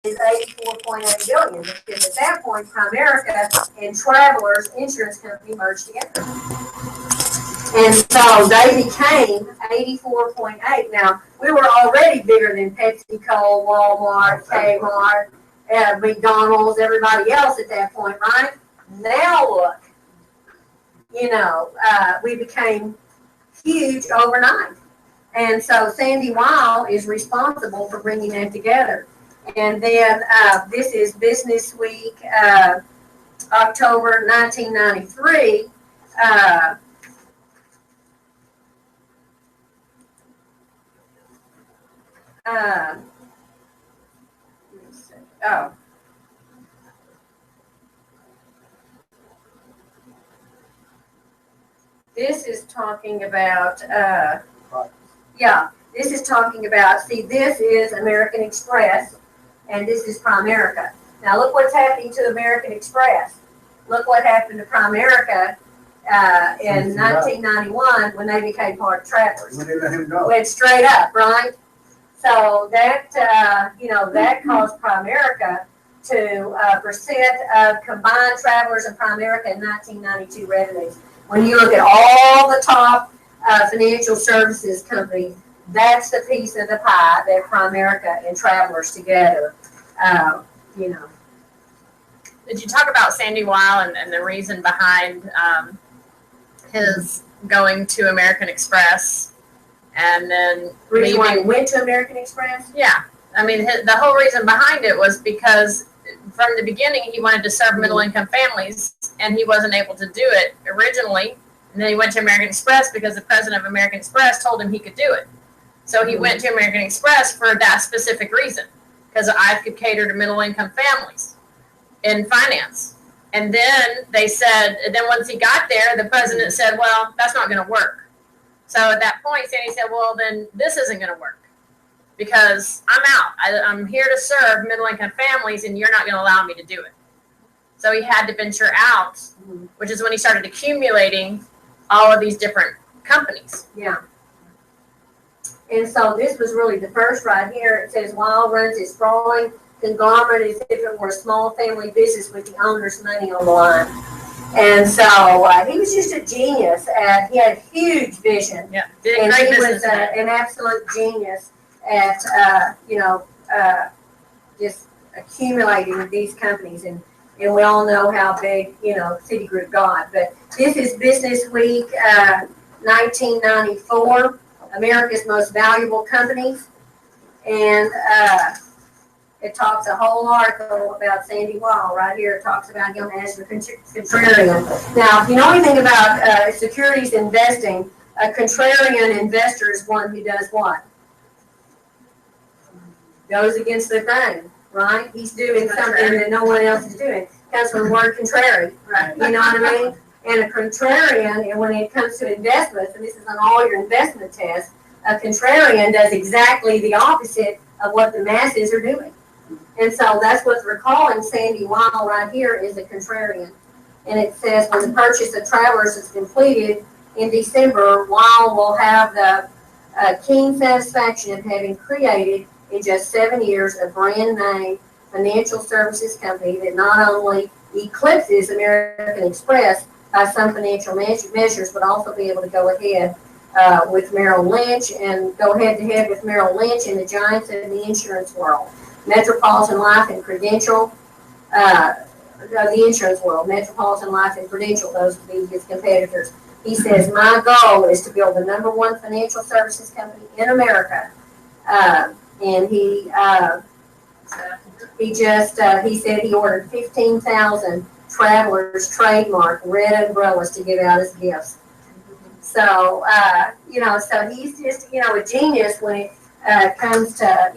is 84.8 billion, because at that point, Primerica and Travelers Insurance Company merged together. And so they became 84.8. Now, we were already bigger than PepsiCo, Walmart, Kmart, McDonald's, everybody else at that point, right? Now look, we became huge overnight. And so Sandy Weil is responsible for bringing that together. And then this is Business Week, October 1993. This is talking about, this is talking about, see, this is American Express, and this is Primerica. Now, look what's happening to American Express. Look what happened to Primerica in 1991 when they became part of Travelers. When they let him go. Went straight up, right? So that, that caused Primerica to percent of combined Travelers and Primerica in 1992 revenues. When you look at all the top financial services companies, that's the piece of the pie that Primerica and Travelers together, Did you talk about Sandy Weil and the reason behind his going to American Express and then reason why he went to American Express? Yeah. I mean, the whole reason behind it was because from the beginning he wanted to serve middle-income families, and he wasn't able to do it originally. And then he went to American Express because the president of American Express told him he could do it. So he went to American Express for that specific reason, because I could cater to middle-income families in finance. And then they said, and then once he got there, the president said, well, that's not going to work. So at that point, Sandy said, well, then this isn't going to work because I'm out. I'm here to serve middle-income families, and you're not going to allow me to do it. So he had to venture out, which is when he started accumulating all of these different companies. Yeah. And so this was really the first right here. It says, Weil runs his sprawling conglomerate as if it were a small family business with the owner's money on the line. And so he was just a genius. He had huge vision. Yeah, and he was an absolute genius at, just accumulating these companies. And we all know how big, Citigroup got. But this is Business Week 1994, America's Most Valuable Companies. And it talks a whole article about Sandy Weil. Right here, it talks about him as the contrarian. Now, if you know anything about securities investing, a contrarian investor is one who does what? Goes against the grain, right? He's doing something that no one else is doing. Comes from the word contrary, right? You know what I mean? And a contrarian, and when it comes to investments, and this is on all your investment tests, a contrarian does exactly the opposite of what the masses are doing. And so that's what we're calling Sandy Weil right here is a contrarian. And it says when the purchase of Travelers is completed in December, Weil will have the keen satisfaction of having created in just 7 years a brand name financial services company that not only eclipses American Express by some financial measures, but also be able to go ahead with Merrill Lynch and go head to head with Merrill Lynch and the giants in the insurance world. Metropolitan Life and Prudential, the insurance world, Metropolitan Life and Prudential, those would be his competitors. He says, my goal is to build the #1 financial services company in America. And he said he ordered 15,000 Travelers trademark red umbrellas to give out as gifts. So, so he's just, a genius when it comes to,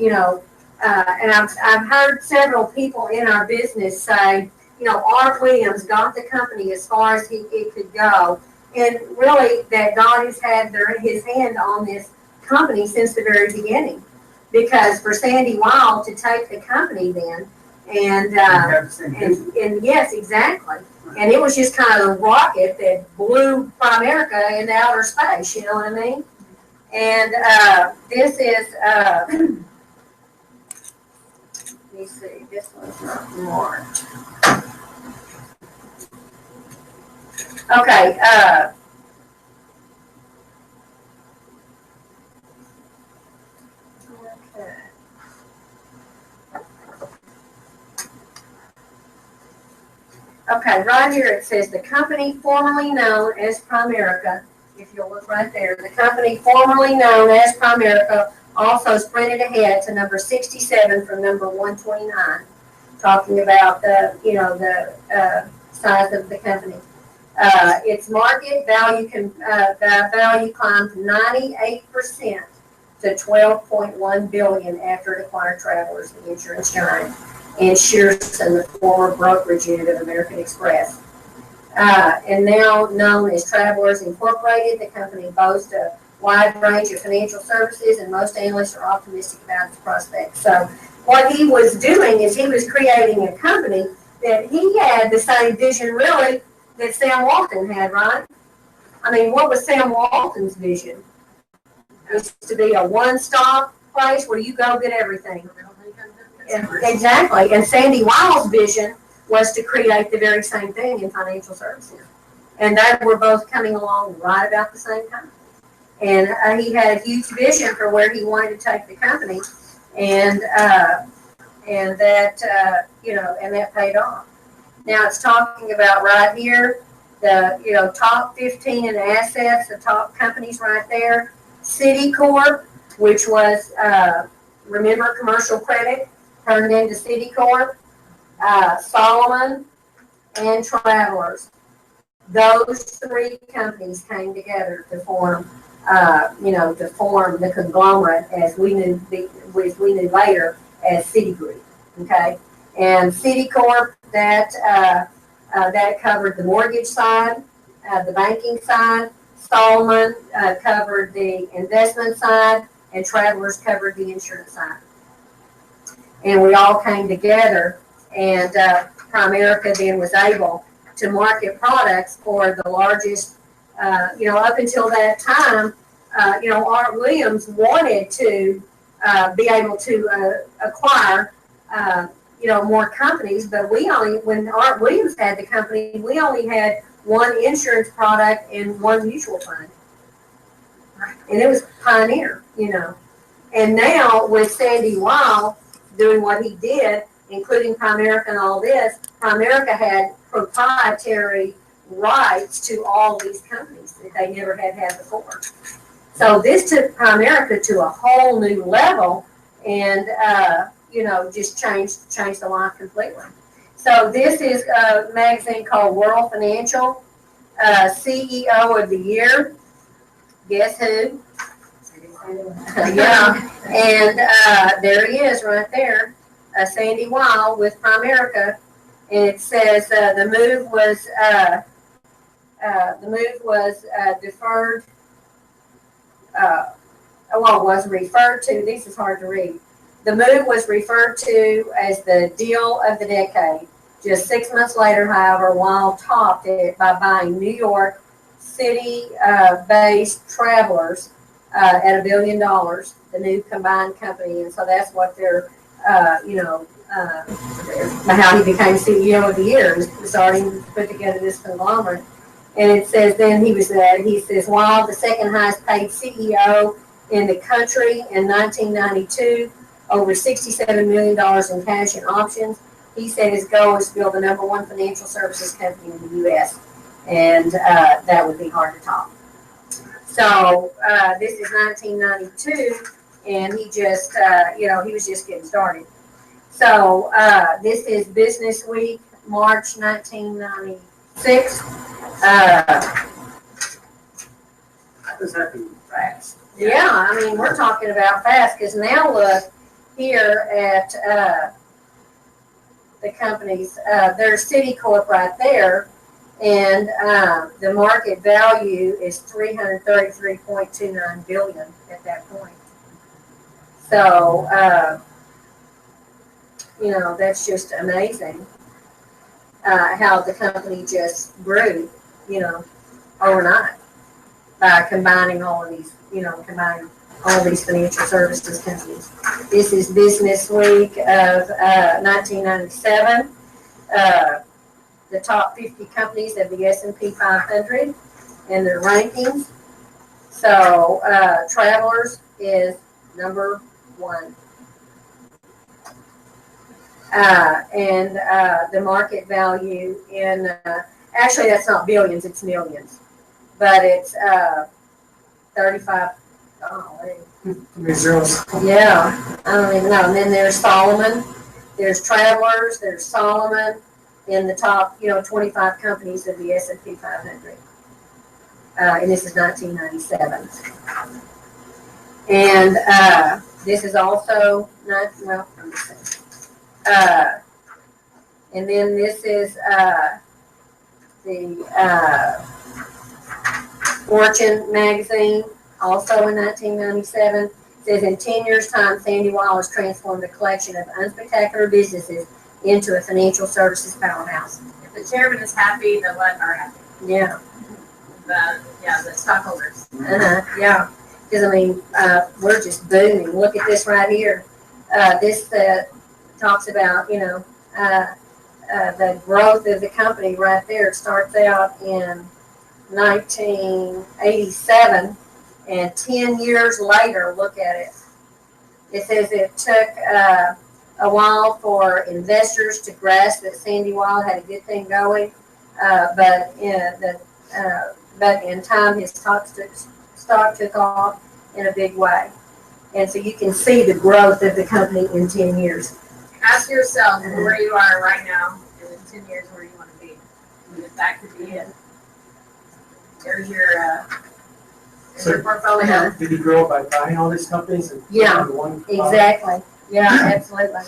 and I've heard several people in our business say, Art Williams got the company as far as it could go. And really that God has had his hand on this company since the very beginning. Because for Sandy Weil to take the company then, and yes, exactly. And it was just kind of a rocket that blew Primerica into outer space, you know what I mean? And this is, Let me see, this one's not marked. Okay, Okay, right here it says the company formerly known as Primerica, if you'll look right there, the company formerly known as Primerica also sprinted ahead to number 67 from number 129, talking about the, the size of the company. Its market value value climbed 98% to $12.1 billion after it acquired Travelers, the insurance giant, and Shearson, the former brokerage unit of American Express. And now known as Travelers Incorporated, the company boasts a wide range of financial services, and most analysts are optimistic about its prospects. So what he was doing is he was creating a company that he had the same vision, really, that Sam Walton had, right? I mean, what was Sam Walton's vision? It was to be a one-stop place where you go get everything. Yeah, exactly. And Sandy Weill's vision was to create the very same thing in financial services. And they were both coming along right about the same time. And he had a huge vision for where he wanted to take the company. And that, and that paid off. Now it's talking about right here, the, top 15 in assets, the top companies right there. Citicorp, which was, remember, commercial credit, turned into Citicorp, Solomon, and Travelers. Those three companies came together to form, to form the conglomerate as we knew later as Citigroup. Okay, and Citicorp that covered the mortgage side, the banking side. Solomon covered the investment side, and Travelers covered the insurance side. And we all came together, and Primerica then was able to market products for the largest, up until that time, Art Williams wanted to be able to acquire, more companies, but when Art Williams had the company, we only had one insurance product and one mutual fund. And it was Pioneer, And now with Sandy Weill doing what he did, including Primerica and all this, Primerica had proprietary rights to all these companies that they never had before. So this took Primerica to a whole new level and, just changed the life completely. So this is a magazine called World Financial, CEO of the Year. Guess who? Yeah, and there he is right there, Sandy Weill with Primerica, and it says the move was deferred. Was referred to. This is hard to read. The move was referred to as the deal of the decade. Just 6 months later, however, Weill topped it by buying New York City-based Travelers at $1 billion, the new combined company. And so that's what they're, how he became CEO of the year, starting to put together this conglomerate. And it says then he says, Weill, the second highest paid CEO in the country in 1992, over $67 million in cash and options. He said his goal is to build the #1 financial services company in the U.S., and that would be hard to top. So this is 1992, and he just, he was just getting started. So this is Business Week, March 1996. This happened fast. Yeah, I mean, we're talking about fast, because now look here at the companies. There's Citicorp right there, and the market value is $333.29 billion at that point. So, that's just amazing how the company just grew, overnight by combining all of these, combining all these financial services companies. This is Business Week of 1997. The top 50 companies of the S&P 500 and their rankings. So Travelers is number 1. And the market value in, actually that's not billions, it's millions. But it's 35, Many zeros. yeah, I don't even know. And then there's Solomon, there's Travelers, there's Solomon in the top, 25 companies of the S&P 500. And this is 1997. And this is also not, well, let me see. And then this is the Fortune magazine, also in 1997. It says in 10 years' time, Sandy Wallace transformed a collection of unspectacular businesses into a financial services powerhouse. If the chairman is happy, the what are happy? Yeah. The stockholders. Yeah. Because, I mean, we're just booming. Look at this right here. This talks about, the growth of the company right there. It starts out in 1987, and 10 years later, look at it. It says it took a while for investors to grasp that Sandy Wild had a good thing going, but in time his stock took off in a big way. And so you can see the growth of the company in 10 years. Ask yourself where you are right now, and in 10 years where you want to be. And if that could be it. There's your portfolio. Did he grow by buying all these companies? And Yeah, one exactly. Yeah, absolutely.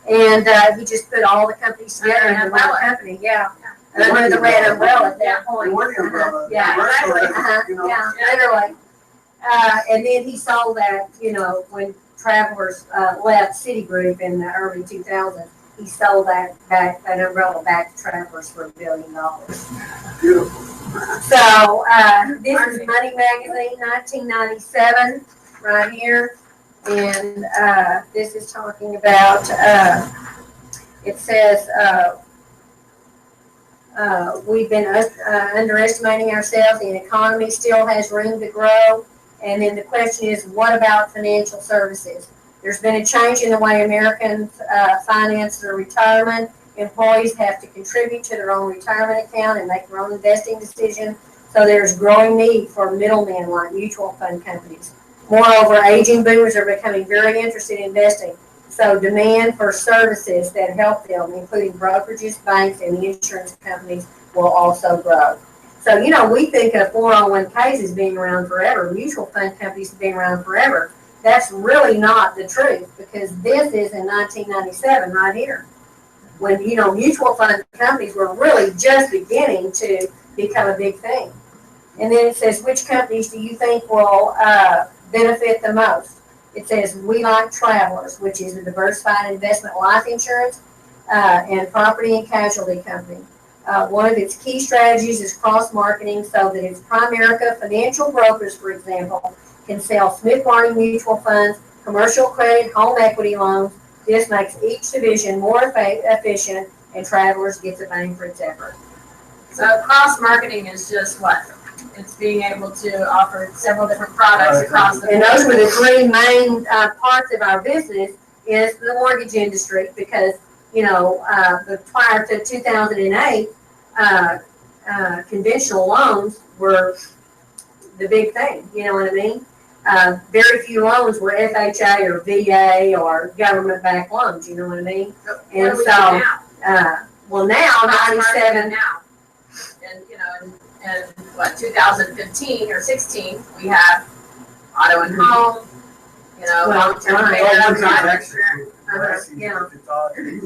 And he just put all the companies together into one company. Yeah. Under the red umbrella at that point. Yeah, literally. And then he sold that, when Travelers left Citigroup in the early 2000s, he sold that umbrella back to Travelers for $1 billion. Beautiful. So this is Money Magazine, 1997, right here. And this is talking about, it says, we've been underestimating ourselves. The economy still has room to grow. And then the question is, what about financial services? There's been a change in the way Americans finance their retirement. Employees have to contribute to their own retirement account and make their own investing decision. So there's growing need for middlemen like mutual fund companies. Moreover, aging boomers are becoming very interested in investing. So demand for services that help them, including brokerages, banks, and the insurance companies, will also grow. So, we think of 401ks as being around forever. Mutual fund companies have been around forever. That's really not the truth, because this is in 1997 right here. When, mutual fund companies were really just beginning to become a big thing. And then it says, which companies do you think will benefit the most? It says, we like Travelers, which is a diversified investment life insurance and property and casualty company. One of its key strategies is cross-marketing so that its Primerica financial brokers, for example, can sell Smith Barney mutual funds, commercial credit, home equity loans. This makes each division more efficient, and Travelers gets a bang for its effort. So cross-marketing is just what? It's being able to offer several different products across the board. And those were the three main parts of our business is the mortgage industry, because, prior to 2008, conventional loans were the big thing, you know what I mean? Very few loans were FHA or VA or government-backed loans, you know what I mean? And so, well now, 97. Now. And, in what, 2015 or 16, we have auto and home, long-term payment, private insurance.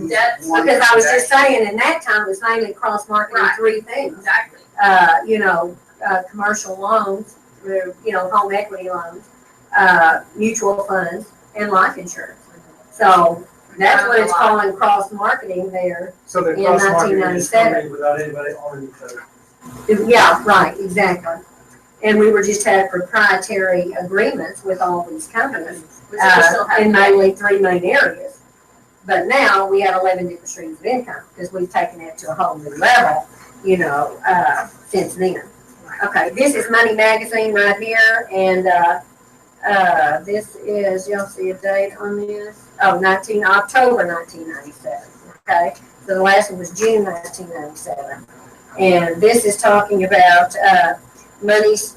Debts. Because I was just saying, in that time, it was mainly cross-marketing three things. Exactly. Commercial loans, home equity loans, mutual funds, and life insurance. So that's what it's calling cross-marketing there. So the in cross-marketing is 1997. coming without anybody owning each other. Yeah, right, exactly. And we were just had proprietary agreements with all these companies, Which we still have in today. mainly 3 main areas. But now we have 11 different streams of income, because we've taken it to a whole new level, since then. Okay, this is Money Magazine right here, and, this is, y'all see a date on this? Oh, October 1997, okay? So the last one was June 1997. And this is talking about, money's,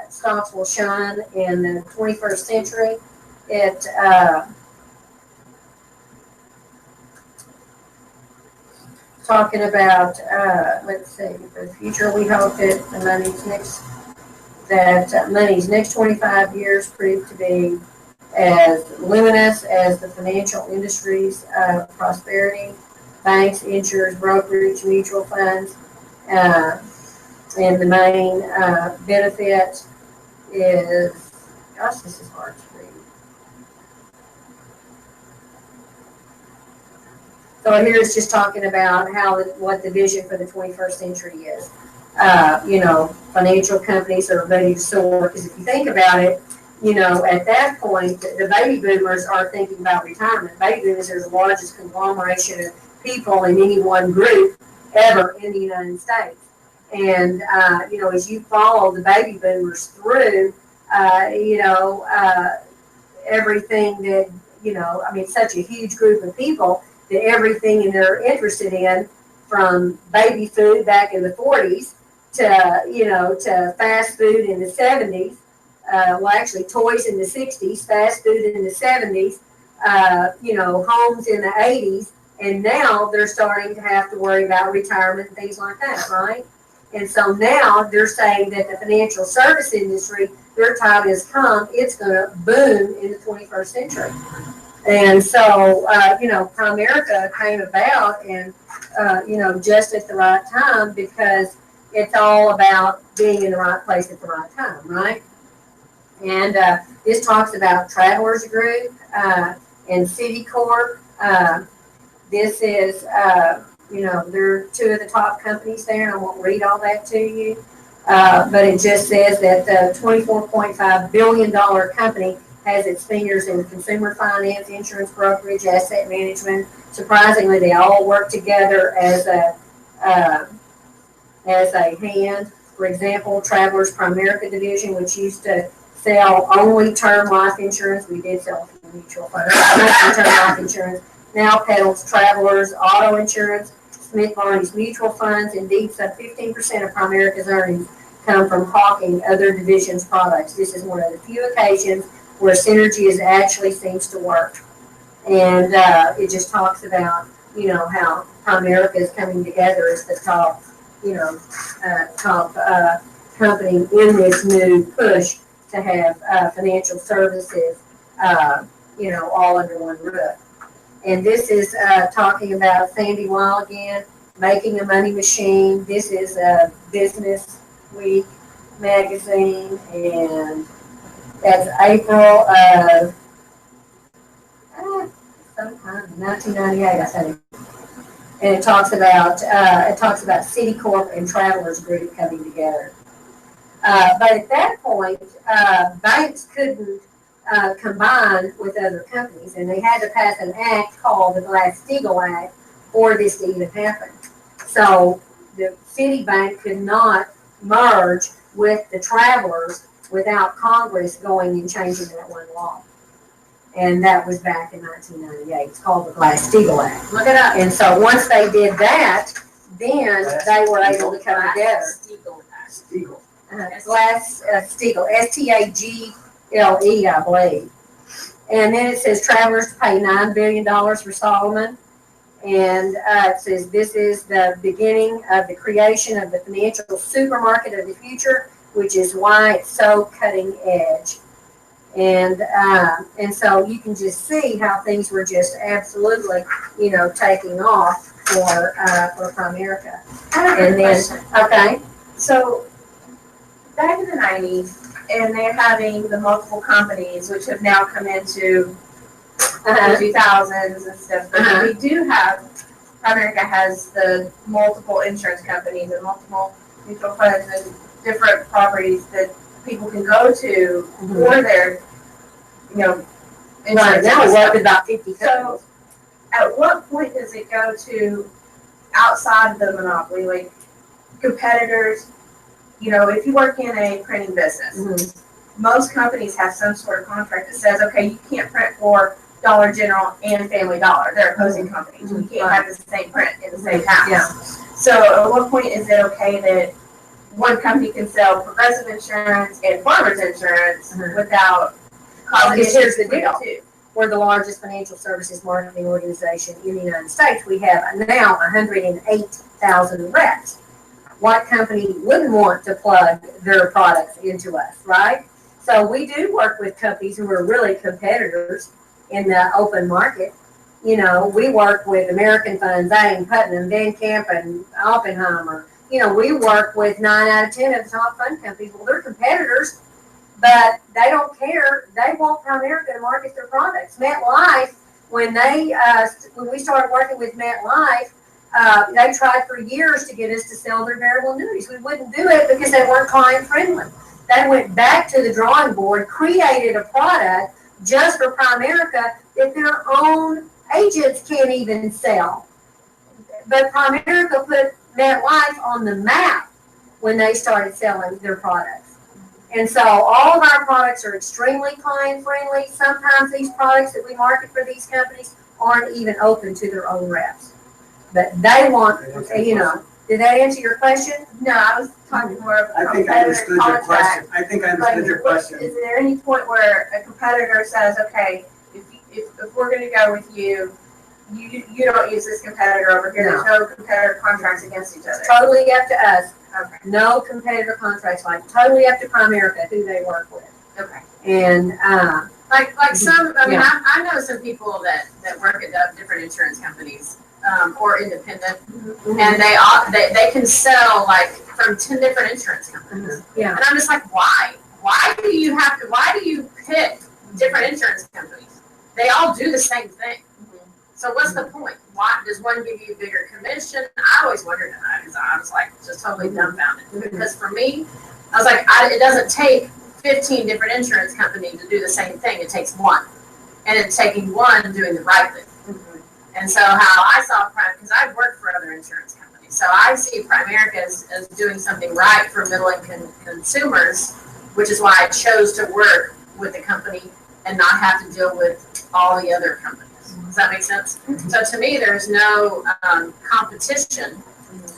stocks will shine in the 21st century. It, talking about, let's see, for the future, we hope that money's next 25 years prove to be as luminous as the financial industry's prosperity. Banks, insurers, brokerage, mutual funds, and the main benefit is, gosh, this is hard to read. So here it's just talking about what the vision for the 21st century is. Financial companies are ready to soar, because if you think about it, at that point, the baby boomers are thinking about retirement. Baby boomers are the largest conglomeration of people in any one group ever in the United States. And, as you follow the baby boomers through, everything that, such a huge group of people, that everything they're interested in, from baby food back in the 40s to fast food in the 70s, actually toys in the 60s, fast food in the 70s, homes in the 80s, and now they're starting to have to worry about retirement and things like that, right? And so now they're saying that the financial service industry, their time has come, it's going to boom in the 21st century. And so, Primerica came about and, just at the right time, because it's all about being in the right place at the right time, right? And this talks about Travelers Group and Citicorp. This is, they're two of the top companies there, and I won't read all that to you. But it just says that the $24.5 billion company has its fingers in consumer finance, insurance brokerage, asset management. Surprisingly, they all work together as a hand. For example, Travelers Primerica division, which used to sell only term life insurance. We did sell mutual funds, term life insurance. Now peddles Travelers auto insurance, Smith Barney's mutual funds. Indeed, some 15% of Primerica's earnings come from hawking other divisions' products. This is one of the few occasions where synergy actually seems to work. And it just talks about, how Primerica is coming together as the top, company in this new push to have financial services, all under one roof. And this is talking about Sandy Weil again, making a money machine. This is a Business Week magazine, and that's April of sometime 1998, I think. And it talks about Citicorp and Travelers Group coming together. But at that point, banks couldn't combine with other companies, and they had to pass an act called the Glass-Steagall Act for this to even happen. So the Citibank could not merge with the Travelers without Congress going and changing that one law. And that was back in 1998. It's called the Glass-Steagall Act. Look it up. And so once they did that, then they were able to come together. Steagall. Glass-Steagall, S-T-A-G-L-E, I believe. And then it says Travelers to pay $9 billion for Solomon. And it says this is the beginning of the creation of the financial supermarket of the future, which is why it's so cutting edge. And so you can just see how things were just absolutely, taking off for Primerica. I have a question. Okay. So back in the 90s, and they're having the multiple companies, which have now come into the 2000s and stuff. But we do have, Primerica has the multiple insurance companies and multiple mutual funds and different properties that people can go to for their, you know, Right, insurance. now we work with about 50 So, companies. at what point does it go to outside of the monopoly, like competitors? You know, if you work in a printing business, Mhm. most companies have some sort of contract that says, okay, you can't print for Dollar General and Family Dollar. They're opposing companies. You can't have the same print in the same house. Yeah. So at what point is it okay that one company can sell Progressive Insurance and Farmers Insurance Mhm. without causing Because here's issues the between the deal. two? We're the largest financial services marketing organization in the United States. We have now 108,000 reps. What company wouldn't want to plug their products into us, right? So we do work with companies who are really competitors in the open market. You know, we work with American Fund, Zane, Putnam, Van Kampen, Oppenheimer. You know, we work with 9 out of 10 of the top fund companies. Well, they're competitors, but they don't care. They want Primerica to market their products. MetLife, when we started working with MetLife, they tried for years to get us to sell their variable annuities. We wouldn't do it because they weren't client friendly. They went back to the drawing board, created a product just for Primerica that their own agents can't even sell. But Primerica put MetLife on the map when they started selling their products. And so all of our products are extremely client friendly. Sometimes these products that we market for these companies aren't even open to their own reps. But they want, you know, did that answer your question? No, I was talking more of a I think I competitor understood your contract. question. I think I understood your question. Is there any point where a competitor says, okay, if we're gonna go with you, you don't use this competitor over here, there's no competitor contracts against each other? Totally up to us. Okay, No competitor contracts, like totally up to Primerica who they work with. okay. And, Like some, I mean, Yeah. I know some people that work at different insurance companies, or independent, and they can sell like from 10 different insurance companies. yeah, And I'm just like, why? Why do you pick different insurance companies? They all do the same thing. So what's the point? Why does one give you a bigger commission? I always wondered that because I was like just totally dumbfounded. Because for me, I was like, it doesn't take 15 different insurance companies to do the same thing. It takes one, and it's taking one doing the right thing. And so how I saw because I've worked for other insurance companies, so I see Primerica as doing something right for middle-income consumers, which is why I chose to work with the company and not have to deal with all the other companies. Does that make sense? So to me, there's no competition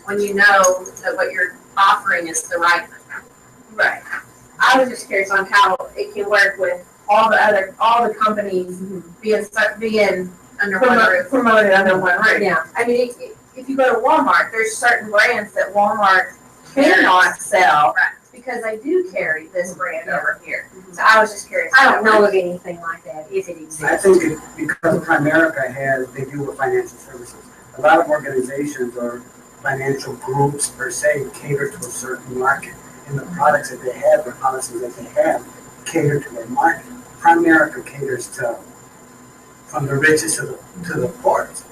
when you know that what you're offering is the right thing. Right. I was just curious on how it can work with all the companies being Under one roof. promoted under one roof. yeah. I mean, if you go to Walmart, there's certain brands that Walmart cannot sell Right. because they do carry this brand over here. So I was just curious. I don't know of anything like that, if it exists. I think it, because Primerica they deal with financial services. A lot of organizations or financial groups per se cater to a certain market. And the products that they have, the policies that they have, cater to their market. Primerica caters to, from the richest to the poorest.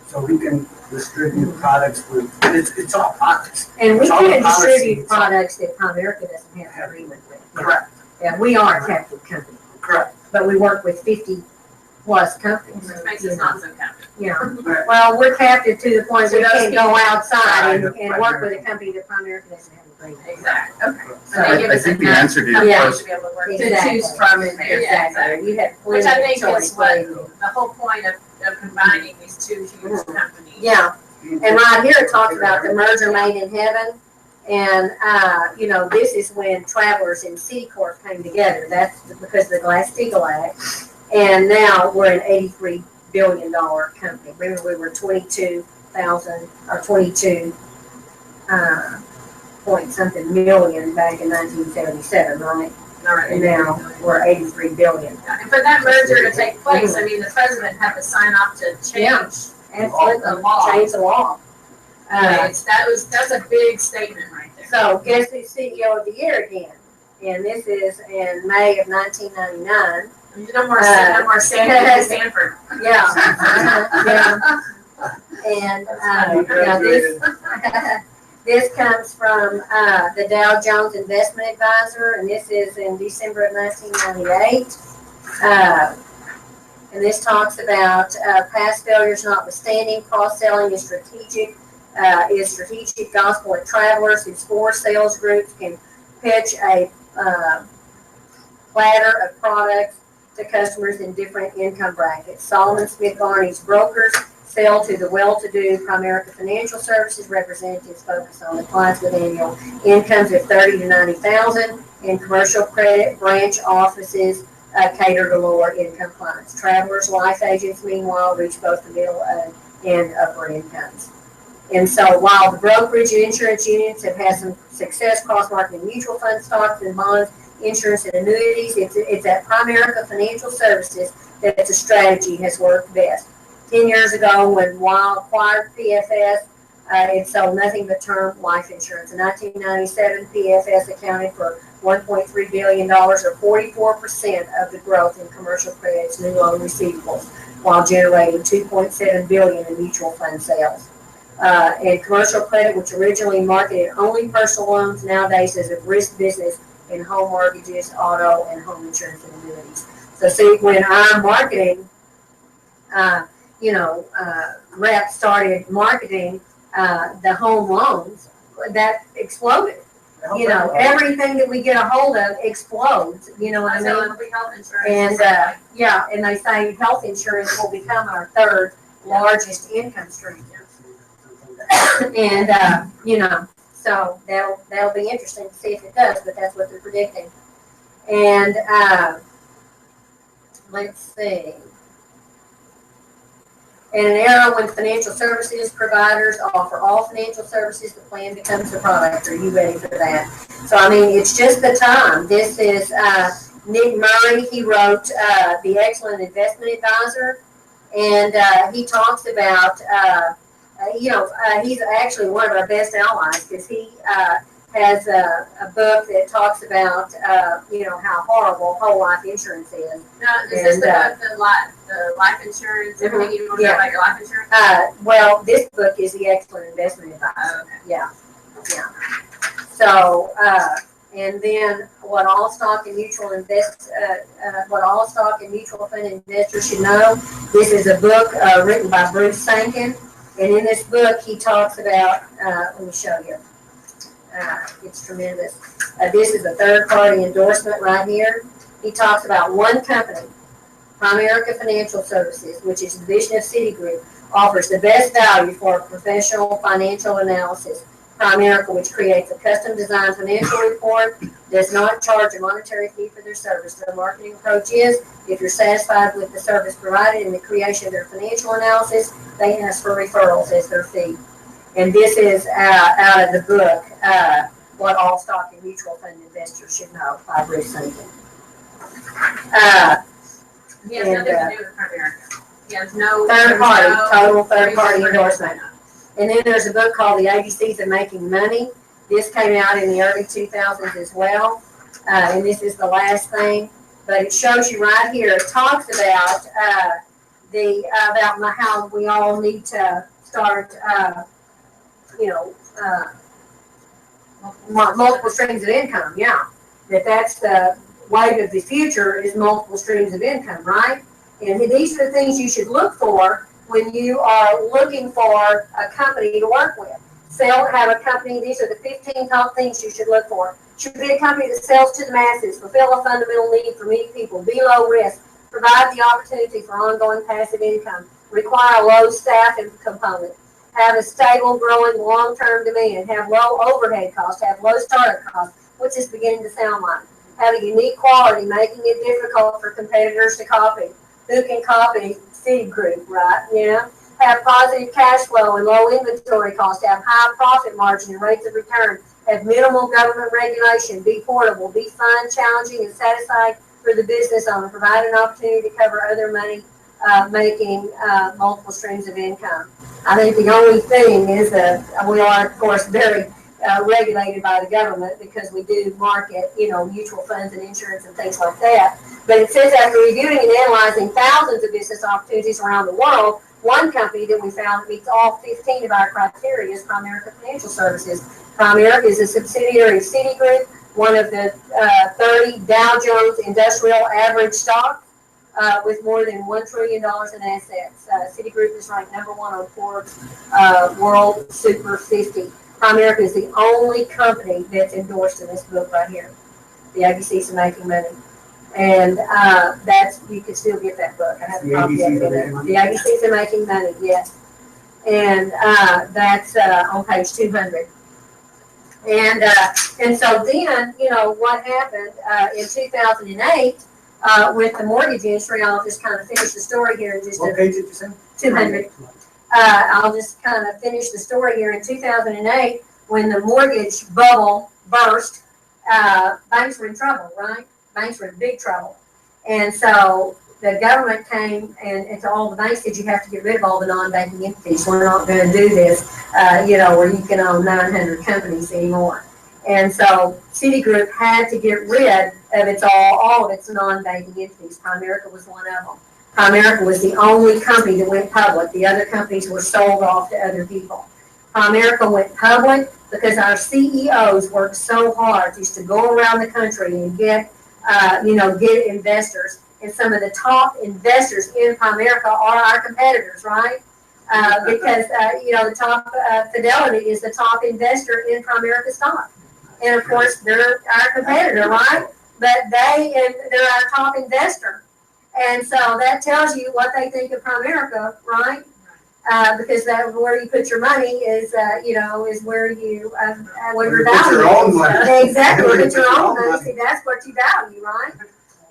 So we can distribute products with, it's all products. And we It's all the can distribute policies. products that Primerica doesn't have an agreement with. Correct, Yeah, we are a captive company, correct. but we work with 50+ companies. Which makes us not so captive. Yeah, Right. well, we're captive to the point So we those can't go people- outside and Right. work with a company that Primerica doesn't have an agreement with. Exactly. Okay. So they give I us think the enough answer to your Yeah. to be able to work. To Exactly. choose from in there. Yeah, Exactly, you have Which plenty I of think choice. is what the whole point of combining these two huge companies. Yeah, and right here it talks about the merger made in heaven. And, you know, this is when Travelers and Citicorp came together. That's because of the Glass-Steagall Act. And now we're an $83 billion company. Remember, we were 22,000 or 22 point something million back in 1977, right? All right. And now we're 83 billion. And for that merger to take place, I mean, the president had to sign off to Yeah. change Absolutely, the law. change the law. That's a big statement right there. So guess who's CEO of the year again? And this is in May of 1999. No more Stanford. Yeah. Yeah. And, You yeah, this, graduated. This comes from the Dow Jones Investment Advisor, and this is in December of 1998. And this talks about past failures notwithstanding, cross-selling is strategic gospel at travelers whose 4 sales groups can pitch a platter of products to customers in different income brackets. Solomon Smith Barney's brokers sell to the well-to-do. Primerica Financial Services representatives focus on the clients with annual incomes of $30,000 to $90,000, and commercial credit branch offices cater to lower income clients. Travelers life agents, meanwhile, reach both the middle and upper incomes. And so while the brokerage and insurance units have had some success cross-marketing mutual fund stocks and bonds, insurance and annuities, it's at Primerica Financial Services that the strategy has worked best. 10 years ago, when Weil acquired PFS, it sold nothing but term life insurance. In 1997, PFS accounted for $1.3 billion, or 44% of the growth in commercial credit's new loan receivables, while generating $2.7 billion in mutual fund sales. And commercial credit, which originally marketed only personal loans, nowadays is a brisk business in home mortgages, auto, and home insurance and annuities. So see, when our marketing, rep started marketing the home loans, that exploded. Everything that we get a hold of explodes. You know what I mean? It'll be health insurance. And and they say health insurance will become our 3rd largest income stream. And so that'll be interesting to see if it does, but that's what they're predicting. And let's see. In an era when financial services providers offer all financial services, the plan becomes the product. Are you ready for that? So, I mean, it's just the time. This is Nick Murray. He wrote The Excellent Investment Advisor, and he talks about, he's actually one of our best allies because he has a book that talks about, how horrible whole life insurance is. Now, is this the book, the life insurance, everything you want to know about your life insurance? Well, this book is The Excellent Investment Advisor. Oh, okay. Yeah. So, and then what all stock and mutual fund investors should know. This is a book written by Bruce Sankin, and in this book he talks about. Let me show you. It's tremendous. This is a third-party endorsement right here. He talks about one company, Primerica Financial Services, which is a division of Citigroup, offers the best value for professional financial analysis. Primerica, which creates a custom-designed financial report, does not charge a monetary fee for their service. Their marketing approach is, if you're satisfied with the service provided in the creation of their financial analysis, they ask for referrals as their fee. And this is out of the book, What All Stock and Mutual Fund Investors Should Know by Bruce Sankin. He has nothing to do with Primerica. He has no total third-party endorsement. And then there's a book called The ABCs of Making Money. This came out in the early 2000s as well. And this is the last thing. But it shows you right here, it talks about about how we all need to start multiple streams of income, that's the wave of the future is multiple streams of income, right? And these are the things you should look for when you are looking for a company to work with. Have a company, these are the 15 top things you should look for. Should be a company that sells to the masses, fulfill a fundamental need for many people, be low risk, provide the opportunity for ongoing passive income, require a low staff component, have a stable, growing, long-term demand, have low overhead costs, have low startup costs, which is beginning to sound like, have a unique quality, making it difficult for competitors to copy. Who can copy Citigroup, right? Have positive cash flow and low inventory costs, have high profit margin and rates of return, have minimal government regulation, be portable, be fun, challenging, and satisfying for the business owner, provide an opportunity to cover other money making multiple streams of income. I think the only thing is that we are, of course, very regulated by the government because we do market, mutual funds and insurance and things like that. But it says after reviewing and analyzing thousands of business opportunities around the world, one company that we found that meets all 15 of our criteria is Primerica Financial Services. Primerica is a subsidiary of Citigroup, one of the 30 Dow Jones Industrial Average stocks with more than $1 trillion in assets. Citigroup is ranked #1 on Forbes World Super 50. Primerica is the only company that's endorsed in this book right here, The ABCs of Making Money. And that's, you can still get that book. I have a copy of it. The ABCs of Making Money, yes. And that's on page 200. And so then, you know, what happened in 2008 with the mortgage industry, I'll just kind of finish the story here in just What page did you say? 200. I'll just kind of finish the story here. In 2008, when the mortgage bubble burst, banks were in trouble, right? Banks were in big trouble. And so the government came and to all the banks said, you have to get rid of all the non-banking entities. We're not going to do this, you know, where you can own 900 companies anymore. And so Citigroup had to get rid of all of its non-banking entities. Primerica was one of them. Primerica was the only company that went public. The other companies were sold off to other people. Primerica went public because our CEOs worked so hard just to go around the country and get investors. And some of the top investors in Primerica are our competitors, right? Because the top Fidelity is the top investor in Primerica stock. And of course, they're our competitor, right? But they're our top investor. And so that tells you what they think of Primerica, right? Because that where you put your money is where you what your value your own money. Exactly, put your own money. See, that's what you value, right?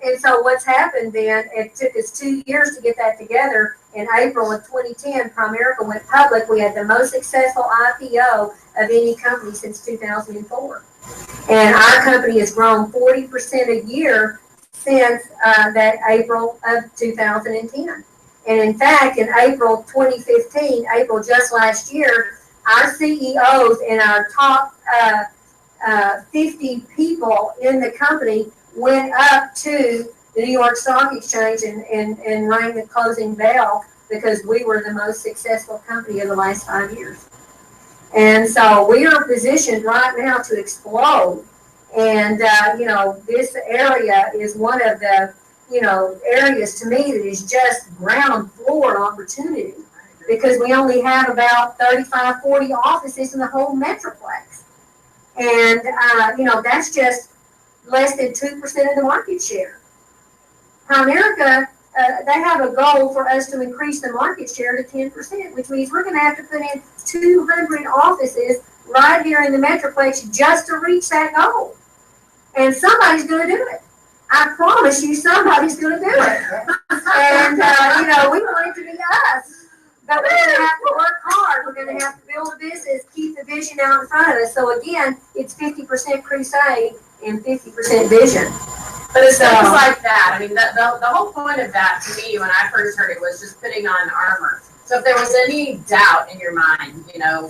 And so what's happened then? It took us 2 years to get that together. In April of 2010, Primerica went public. We had the most successful IPO of any company since 2004, and our company has grown 40% a year since that April of 2010. And in fact, in April 2015, April just last year, our CEOs and our top 50 people in the company went up to the New York Stock Exchange and rang the closing bell because we were the most successful company of the last 5 years. And so we are positioned right now to explode. And, this area is one of the, areas to me that is just ground floor opportunity because we only have about 35, 40 offices in the whole Metroplex. And, that's just less than 2% of the market share. Primerica, they have a goal for us to increase the market share to 10%, which means we're going to have to put in 200 offices right here in the Metroplex just to reach that goal. And somebody's going to do it. I promise you, somebody's going to do it. And, we want it to be us. But we're going to have to work hard. We're going to have to build a business, keep the vision out in front of us. So, again, it's 50% crusade and 50% vision. But it's things like that. I mean, the whole point of that to me when I first heard it was just putting on armor. So if there was any doubt in your mind,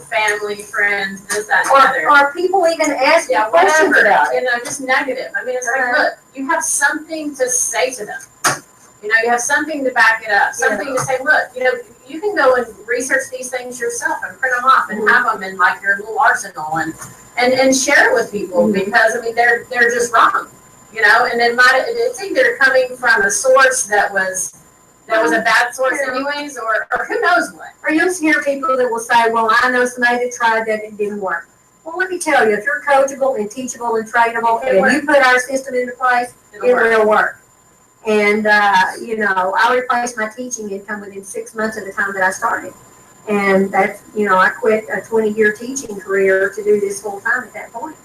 family, friends, this, that, and the other. Or people even ask you questions about it. Just negative. I mean, it's like, look, you have something to say to them. You have something to back it up. Something to say, look, you can go and research these things yourself and print them off and have them in like your little arsenal and share it with people because, I mean, they're just wrong. And it's either coming from a source that was a bad source anyways, or who knows what. Or you'll hear people that will say, well, I know somebody that tried that, it didn't work. Well, let me tell you, if you're coachable and teachable and trainable, and you put our system into place, it will work. And, I replaced my teaching income within 6 months of the time that I started. And that's, I quit a 20-year teaching career to do this full time at that point.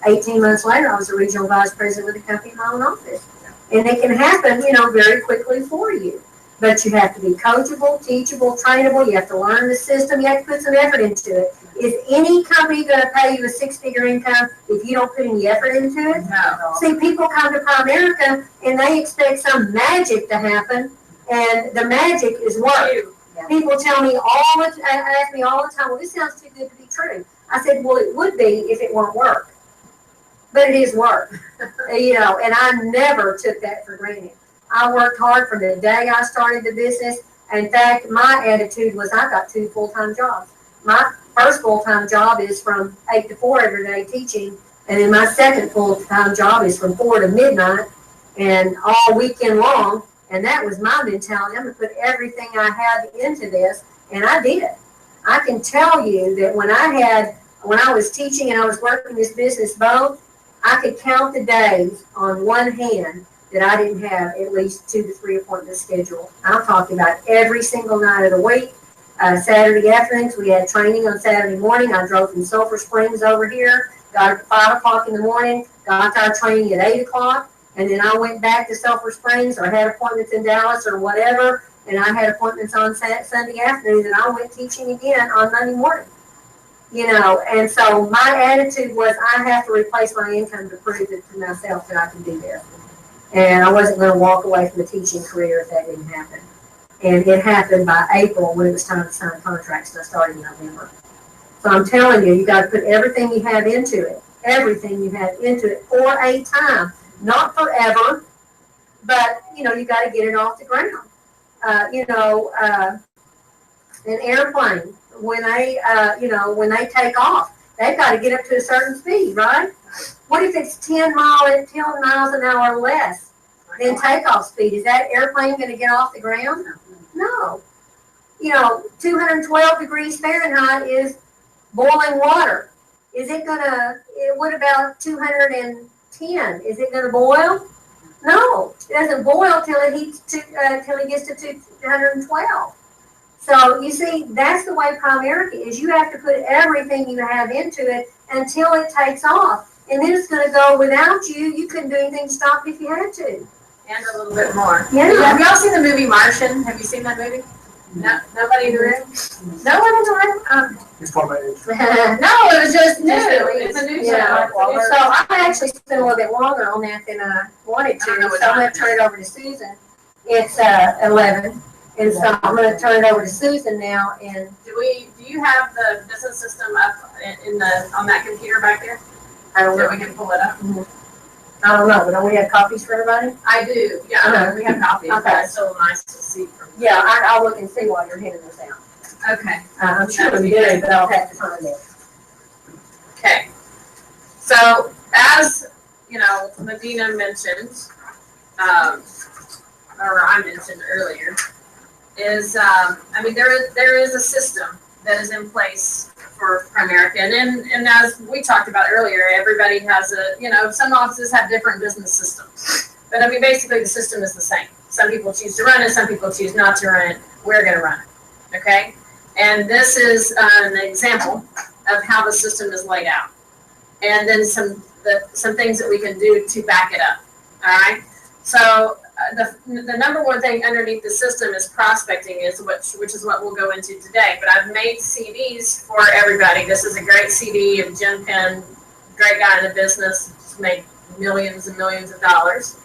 18 months later, I was a regional vice president of the company in my own office. And it can happen, very quickly for you. But you have to be coachable, teachable, trainable. You have to learn the system. You have to put some effort into it. Is any company going to pay you a 6-figure income if you don't put any effort into it? No. See, people come to Primerica and they expect some magic to happen, and the magic is work. People tell me ask me all the time, well, this sounds too good to be true. I said, well, it would be if it weren't work. But it is work, and I never took that for granted. I worked hard from the day I started the business In fact, my attitude was I got 2 full-time jobs. My first full-time job is from 8 to 4 every day teaching, and then my second full-time job is from 4 to midnight and all weekend long. And that was my mentality. I'm gonna put everything I have into this, and I did. I can tell you that when I was teaching and I was working this business both, I could count the days on one hand that I didn't have at least 2 to 3 appointments scheduled. I'm talking about every single night of the week. Saturday afternoons, we had training on Saturday morning. I drove from Sulphur Springs over here, got up at 5 o'clock in the morning, got to our training at 8 o'clock, and then I went back to Sulphur Springs or had appointments in Dallas or whatever, and I had appointments on Sunday afternoon, and I went teaching again on Monday morning. You know, and so my attitude was I have to replace my income to prove it to myself that I can do this. And I wasn't going to walk away from the teaching career if that didn't happen. And it happened by April when it was time to sign contracts, and I started in November. So I'm telling you, you got to put everything you have into it for a time, not forever, but you know, you got to get it off the ground. An airplane, when they take off, they've got to get up to a certain speed, right? What if it's 10 miles an hour less than takeoff speed? Is that airplane going to get off the ground? No. 212 degrees Fahrenheit is boiling water. What about 210? Is it going to boil? No, it doesn't boil till it gets to 212. So you see, that's the way Primerica is. You have to put everything you have into it until it takes off. And then it's going to go without you. You couldn't do anything to stop it if you had to. And a little bit more. Yeah. Have y'all seen the movie Martian? Have you seen that movie? No, nobody in the room? No one in the room? It's for my age. No, it was just new. It's a new Yeah. show. So I actually spent a little bit longer on that than I wanted I don't know to. what So I'm time going it to turn it over to Susan. It's 11. And so I'm going to turn it over to Susan now. And Do you have the business system up on that computer back there? I don't That know. we can pull it up? I don't know, but don't we have copies for everybody? I do, yeah, we have copies, but Okay. it's still nice to see from. Yeah, I'll look and see while you're handing this out. Okay, I'm sure we do, but I'll have to find it. okay. So as, Medina mentioned, or I mentioned earlier, is, there is a system that is in place for Primerica. And as we talked about earlier, everybody has some offices have different business systems. But basically the system is the same. Some people choose to run it, some people choose not to run it. We're going to run it, okay? And this is an example of how the system is laid out. And then some things that we can do to back it up, all right? So the number one thing underneath the system is prospecting, which is what we'll go into today. But I've made CDs for everybody. This is a great CD of Jim Penn, great guy in the business, just made millions and millions of dollars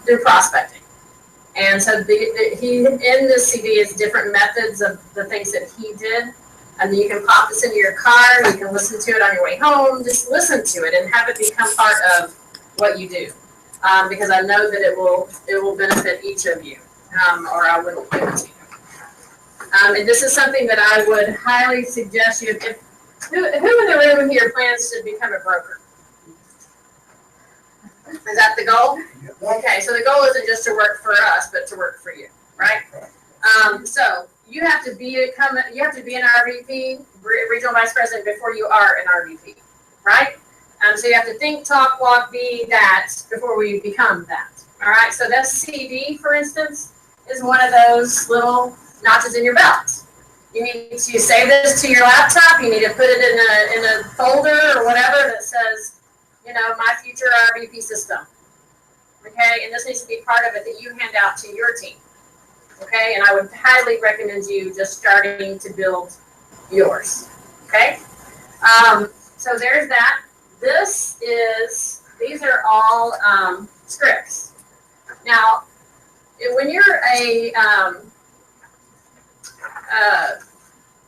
through prospecting. And so he in this CD is different methods of the things that he did. And you can pop this into your car. You can listen to it on your way home. Just listen to it and have it become part of what you do. Because I know that it will benefit each of you, or I wouldn't give it to you. And this is something that I would highly suggest you. Who in the room here plans to become a broker? Is that the goal? Yeah. Okay, so the goal isn't just to work for us, but to work for you, right? So you have to be an RVP, regional vice president, before you are an RVP, right? So you have to think, talk, walk, be that before we become that. All right. So that CD, for instance, is one of those little notches in your belt. You need to save this to your laptop. You need to put it in a folder or whatever that says, my future RVP system. Okay. And this needs to be part of it that you hand out to your team. Okay. And I would highly recommend you just starting to build yours. Okay. So there's that. These are all scripts. Now, when you're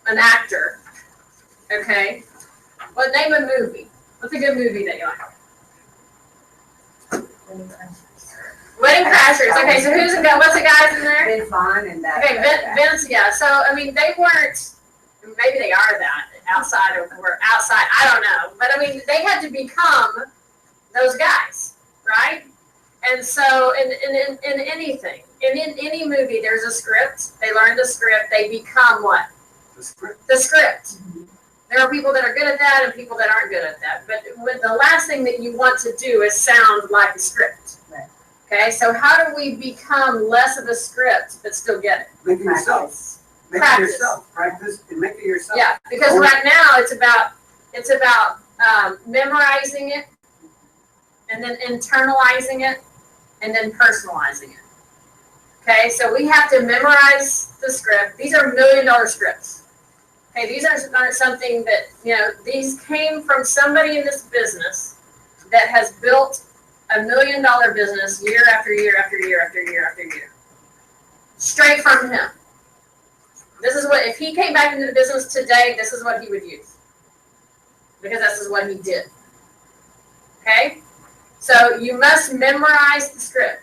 an actor, okay, name a movie. What's a good movie that you like? Wedding Crashers. Okay, so who's the guy? What's the guys in there? Been fun and that. Okay, Vince. Yeah. So I mean, they weren't. Maybe they are that outside or outside. I don't know. But I mean, they had to become those guys, right? And so in anything, in any movie, there's a script. They learn the script. They become what? The script. The script. There are people that are good at that and people that aren't good at that. But the last thing that you want to do is sound like a script. Right. Okay, so how do we become less of a script but still get it? Make it yourself. Make it Practice. yourself. Practice and make it yourself. Yeah, because right now it's about memorizing it, and then internalizing it, and then personalizing it. Okay, so we have to memorize the script. These are $1 million scripts. Okay, these aren't something that, these came from somebody in this business that has built $1 million business year after year after year after year after year. Straight from him. This is what, if he came back into the business today, this is what he would use. Because this is what he did. Okay? So you must memorize the script.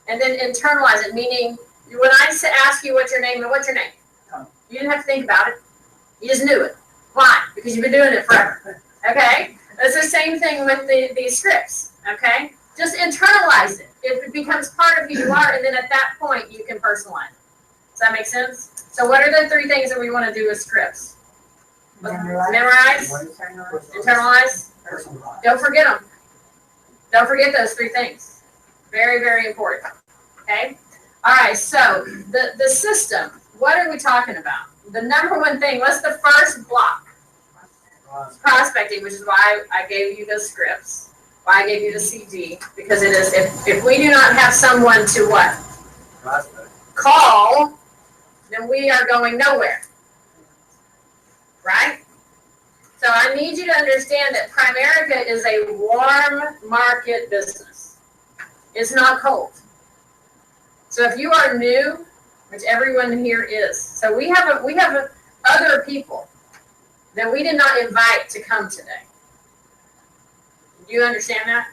And then internalize it, meaning when I ask you what's your name, you didn't have to think about it. You just knew it. Why? Because you've been doing it forever. Okay? It's the same thing with these scripts. Okay? Just internalize it. It becomes part of who you are, and then at that point, you can personalize it. Does that make sense? So what are the 3 things that we want to do with scripts? Memorize, internalize, Personalize. don't forget them. Don't forget those 3 things. Very, very important. Okay? All right, so the system, what are we talking about? The number one thing, what's the first block? Prospecting, which is why I gave you the scripts, why I gave you the CD, because it is, if we do not have someone to what? Prospect. Call, then we are going nowhere. Right? So I need you to understand that Primerica is a warm market business. It's not cold. So if you are new, which everyone here is, so we have other people that we did not invite to come today. Do you understand that?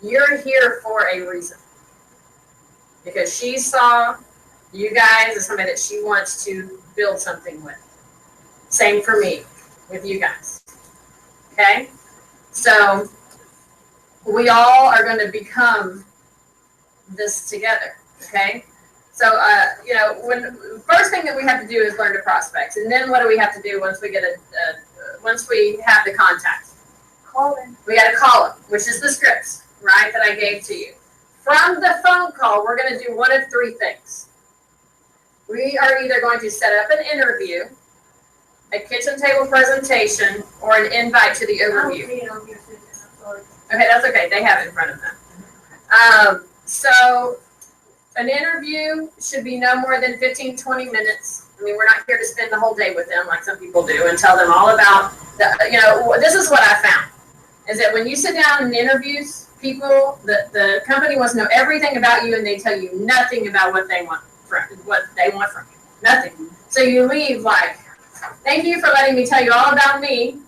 You're here for a reason. Because she saw you guys as somebody that she wants to build something with. Same for me, with you guys. Okay? So, we all are going to become this together. Okay? So, first thing that we have to do is learn to prospect. And then what do we have to do once we get once we have the contact? Call them. We got to call them, which is the scripts, right, that I gave to you. From the phone call, we're going to do one of 3 things. We are either going to set up an interview, a kitchen table presentation, or an invite to the overview. Okay, that's okay. They have it in front of them. So an interview should be no more than 15, 20 minutes. I mean, we're not here to spend the whole day with them like some people do and tell them all about this is what I found, is that when you sit down in interviews, people, the company wants to know everything about you and they tell you nothing about what they want from you. Nothing. So you leave like, thank you for letting me tell you all about me,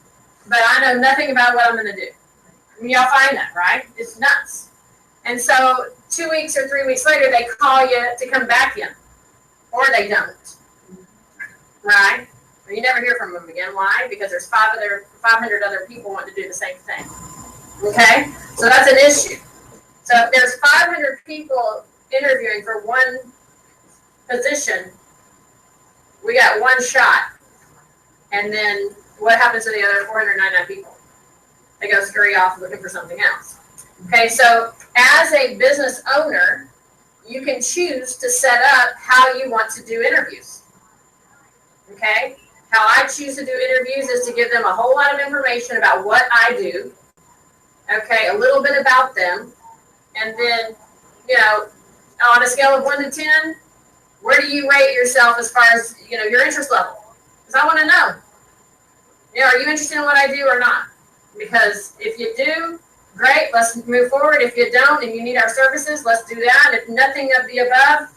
but I know nothing about what I'm going to do. I mean, y'all find that, right? It's nuts. And so 2 weeks or 3 weeks later, they call you to come back in, or they don't, right? Or you never hear from them again. Why? Because there's 500 other people wanting to do the same thing. Okay? So that's an issue. So if there's 500 people interviewing for one position, we got one shot. And then what happens to the other 499 people? They go scurry off looking for something else. Okay, so as a business owner, you can choose to set up how you want to do interviews. Okay? How I choose to do interviews is to give them a whole lot of information about what I do. Okay, a little bit about them. And then, on a scale of 1 to 10, where do you rate yourself as far as, your interest level? Because I want to know. Are you interested in what I do or not? Because if you do, great, let's move forward. If you don't and you need our services, let's do that. If nothing of the above,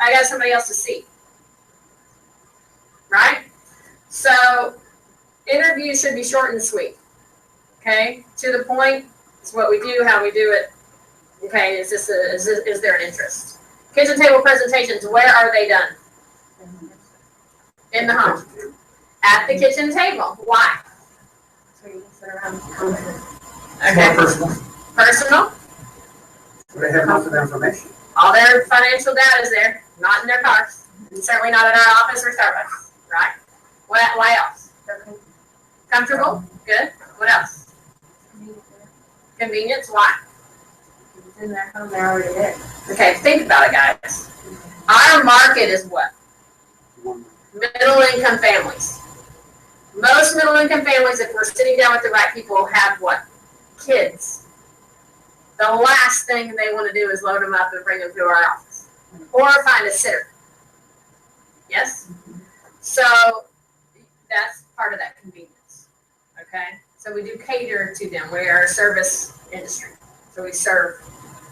I got somebody else to see. Right? So, interviews should be short and sweet. Okay? To the point, it's what we do, how we do it. Okay, is there an interest? Kitchen table presentations, where are they done? In the home. At the kitchen table. Why? So you can sit around the company. It's more Okay. personal. Personal. They have most of the information. All their financial data is there, not in their cars, and certainly not in our office or Starbucks, right? Why else? Comfortable? Good. What else? Convenience? Why? It's in their home, they're already there. Okay, think about it, guys. Our market is what? Middle income families. Most middle income families, if we're sitting down with the right people, have what? Kids. The last thing they want to do is load them up and bring them to our office. Or find a sitter. Yes? So that's part of that convenience. Okay? So we do cater to them. We are a service industry. So we serve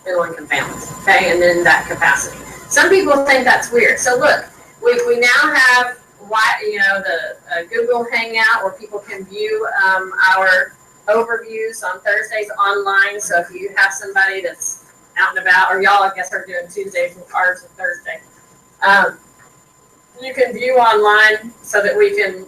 middle income families. Okay? And then that capacity. Some people think that's weird. So look, we now have the Google Hangout where people can view our overviews on Thursdays online. So if you have somebody that's out and about, or y'all, I guess, are doing Tuesdays and ours and Thursday, you can view online so that we can,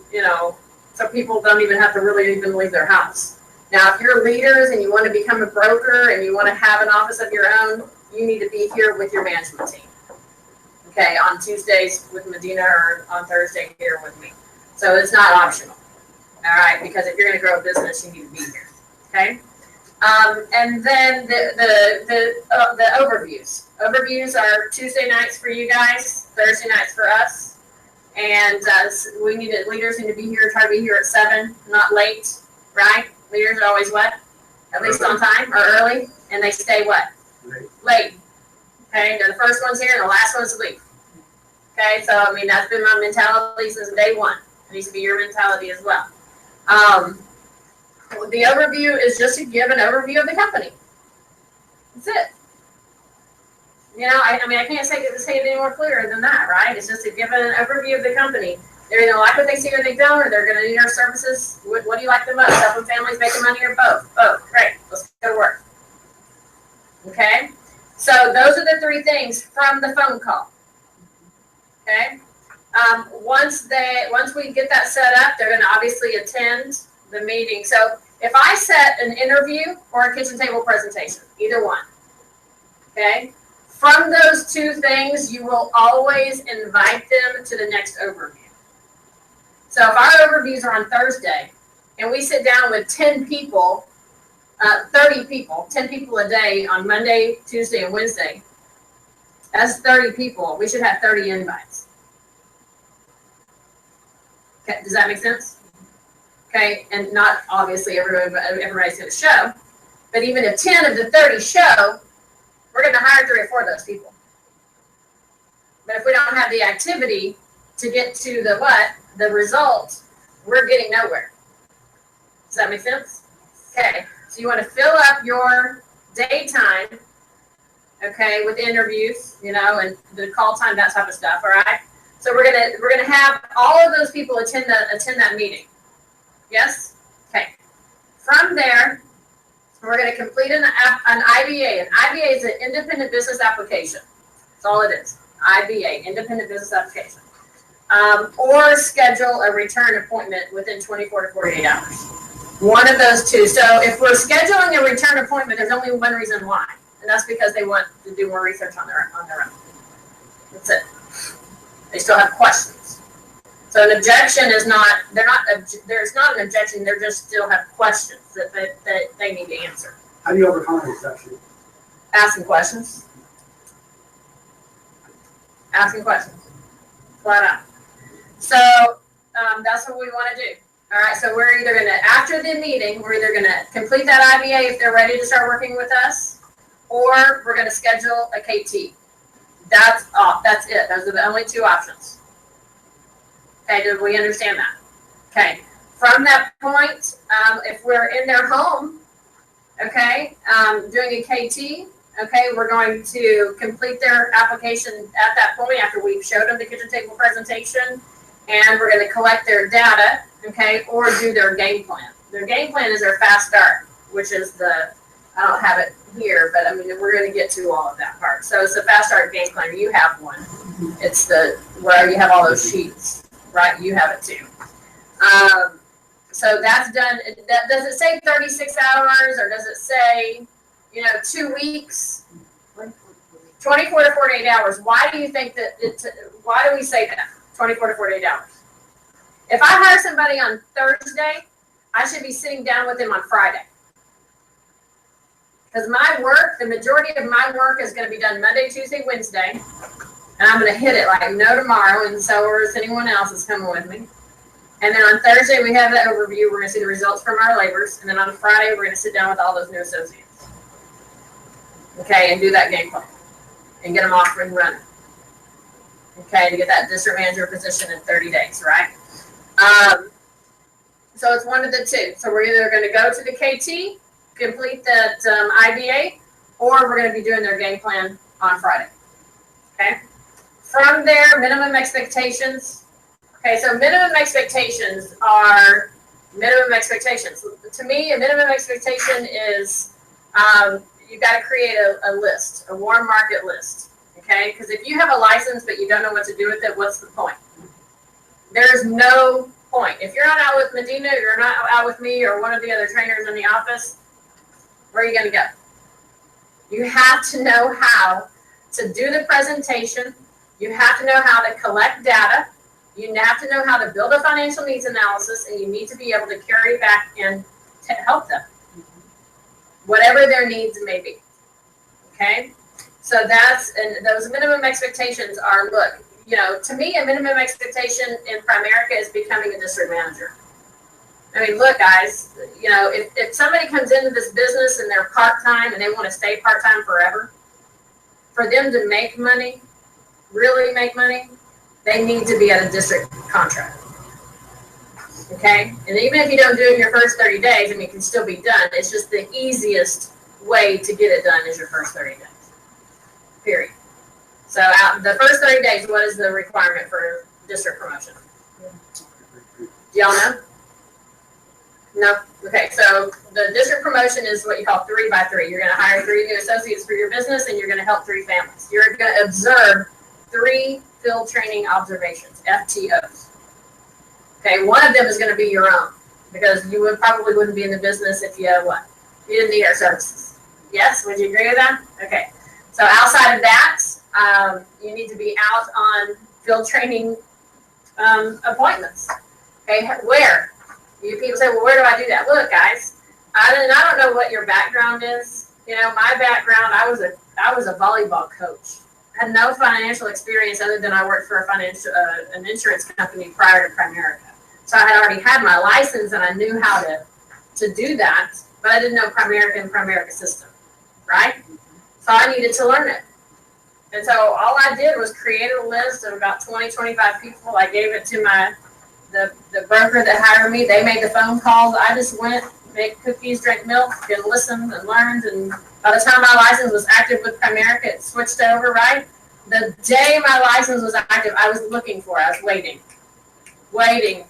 so people don't even have to really even leave their house. Now, if you're leaders and you want to become a broker and you want to have an office of your own, you need to be here with your management team. Okay, on Tuesdays with Medina or on Thursday here with me. So it's not optional. All right, because if you're going to grow a business, you need to be here. Okay, and then the overviews. Overviews are Tuesday nights for you guys, Thursday nights for us, and leaders need to be here. Try to be here at 7, not late. Right? Leaders are always what? At least on time or early, and they stay what? Late. Okay, they're the first ones here and the last ones to leave. Okay, so I mean that's been my mentality since day one. It needs to be your mentality as well. The overview is just to give an overview of the company. That's it. I can't say it any more clearer than that, right? It's just to give an overview of the company. They're either like what they see or they don't, or they're going to need our services. What do you like the most? Helping families making money or both? Both. Great. Let's go to work. Okay. So those are the 3 things from the phone call. Okay. Once we get that set up, they're going to obviously attend the meeting. So if I set an interview or a kitchen table presentation, either one, okay, from those 2 things, you will always invite them to the next overview. So if our overviews are on Thursday and we sit down with 10 people, 30 people, 10 people a day on Monday, Tuesday, and Wednesday, that's 30 people. We should have 30 invites. Okay, does that make sense? Okay, and not obviously everybody's going to show, but even if 10 of the 30 show, we're going to hire 3 or 4 of those people. But if we don't have the activity to get to the result, we're getting nowhere. Does that make sense? Okay, so you want to fill up your daytime, okay, with interviews, and the call time, that type of stuff. All right. So we're gonna have all of those people attend that meeting. Yes. Okay. From there, we're gonna complete an IBA. An IBA is an independent business application. That's all it is. IBA, independent business application. Or schedule a return appointment within 24 to 48 hours. One of those 2. So if we're scheduling a return appointment, there's only one reason why, and that's because they want to do more research on their own. That's it. They still have questions. So an objection is not, there's not an objection, they just still have questions that they need to answer. How do you overcome an exception? Asking questions. Asking questions. Flat out. So that's what we want to do. All right, so we're either going to, after the meeting, we're either going to complete that IBA if they're ready to start working with us, or we're going to schedule a KT. That's it. Those are the only 2 options. Okay, did we understand that? Okay, from that point, if we're in their home, okay, doing a KT, okay, we're going to complete their application at that point after we've showed them the kitchen table presentation, and we're going to collect their data, okay, or do their game plan. Their game plan is their fast start, which is the I don't have it here, but I mean, we're gonna get to all of that part. So it's the Fast Start Game Planner, you have one. It's the, where you have all those sheets, right? You have it too. So that's done. Does it say 36 hours or does it say, 2 weeks? 24 to 48 hours. Why do you think that why do we say that? 24 to 48 hours. If I hire somebody on Thursday, I should be sitting down with them on Friday. Because my work, the majority of my work is going to be done Monday, Tuesday, Wednesday. And I'm going to hit it like no tomorrow, and so is anyone else that's coming with me. And then on Thursday, we have that overview. We're going to see the results from our labors. And then on Friday, we're going to sit down with all those new associates. Okay, and do that game plan. And get them off and running. Okay, to get that district manager position in 30 days, right? So it's one of the two. So we're either going to go to the KT, complete that IBA, or we're going to be doing their game plan on Friday. Okay? From there, minimum expectations. Okay, so minimum expectations are minimum expectations. To me, a minimum expectation is you've got to create a list, a warm market list. Okay, because if you have a license but you don't know what to do with it, what's the point? There's no point. If you're not out with Medina, you're not out with me or one of the other trainers in the office, where are you going to go? You have to know how to do the presentation. You have to know how to collect data. You have to know how to build a financial needs analysis, and you need to be able to carry back and to help them, whatever their needs may be. Okay? So and those minimum expectations are, look, to me, a minimum expectation in Primerica is becoming a district manager. I mean, look, guys, if somebody comes into this business and they're part-time and they want to stay part-time forever, for them to make money, really make money, they need to be at a district contract. Okay? And even if you don't do it in your first 30 days, it can still be done. It's just the easiest way to get it done is your first 30 days. Period. So the first 30 days, what is the requirement for district promotion? Do y'all know? No? Okay, so the district promotion is what you call 3 by 3. You're going to hire 3 new associates for your business, and you're going to help 3 families. You're going to observe 3 field training observations, FTOs. Okay, one of them is going to be your own, because you probably wouldn't be in the business if you you didn't need our services. Yes, would you agree with that? Okay. So outside of that, you need to be out on field training appointments. Okay, where? People say, well, where do I do that? Look, guys, I don't know what your background is. My background, I was a volleyball coach. I had no financial experience other than I worked for an insurance company prior to Primerica. So I had already had my license and I knew how to do that, but I didn't know Primerica and Primerica system, right? So I needed to learn it. And so all I did was create a list of about 20, 25 people. I gave it to the broker that hired me. They made the phone calls. I just went, made cookies, drank milk, and listened and learned. And by the time my license was active with Primerica, it switched over, right? The day my license was active, I was looking for it. I was waiting.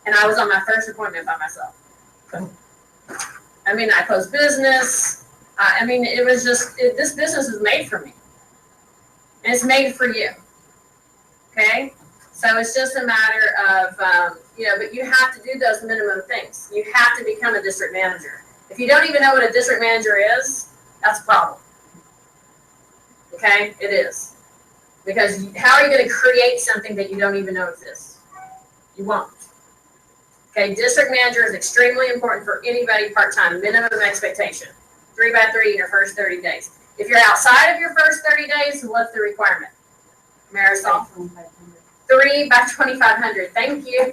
And I was on my first appointment by myself. I closed business. It was just, this business is made for me. And it's made for you. Okay? So it's just a matter of, but you have to do those minimum things. You have to become a district manager. If you don't even know what a district manager is, that's a problem. Okay? It is. Because how are you going to create something that you don't even know exists? You won't. Okay? District manager is extremely important for anybody part-time. Minimum expectation. 3 by 3 in your first 30 days. If you're outside of your first 30 days, what's the requirement? Marisol? 3 by 2,500. Thank you.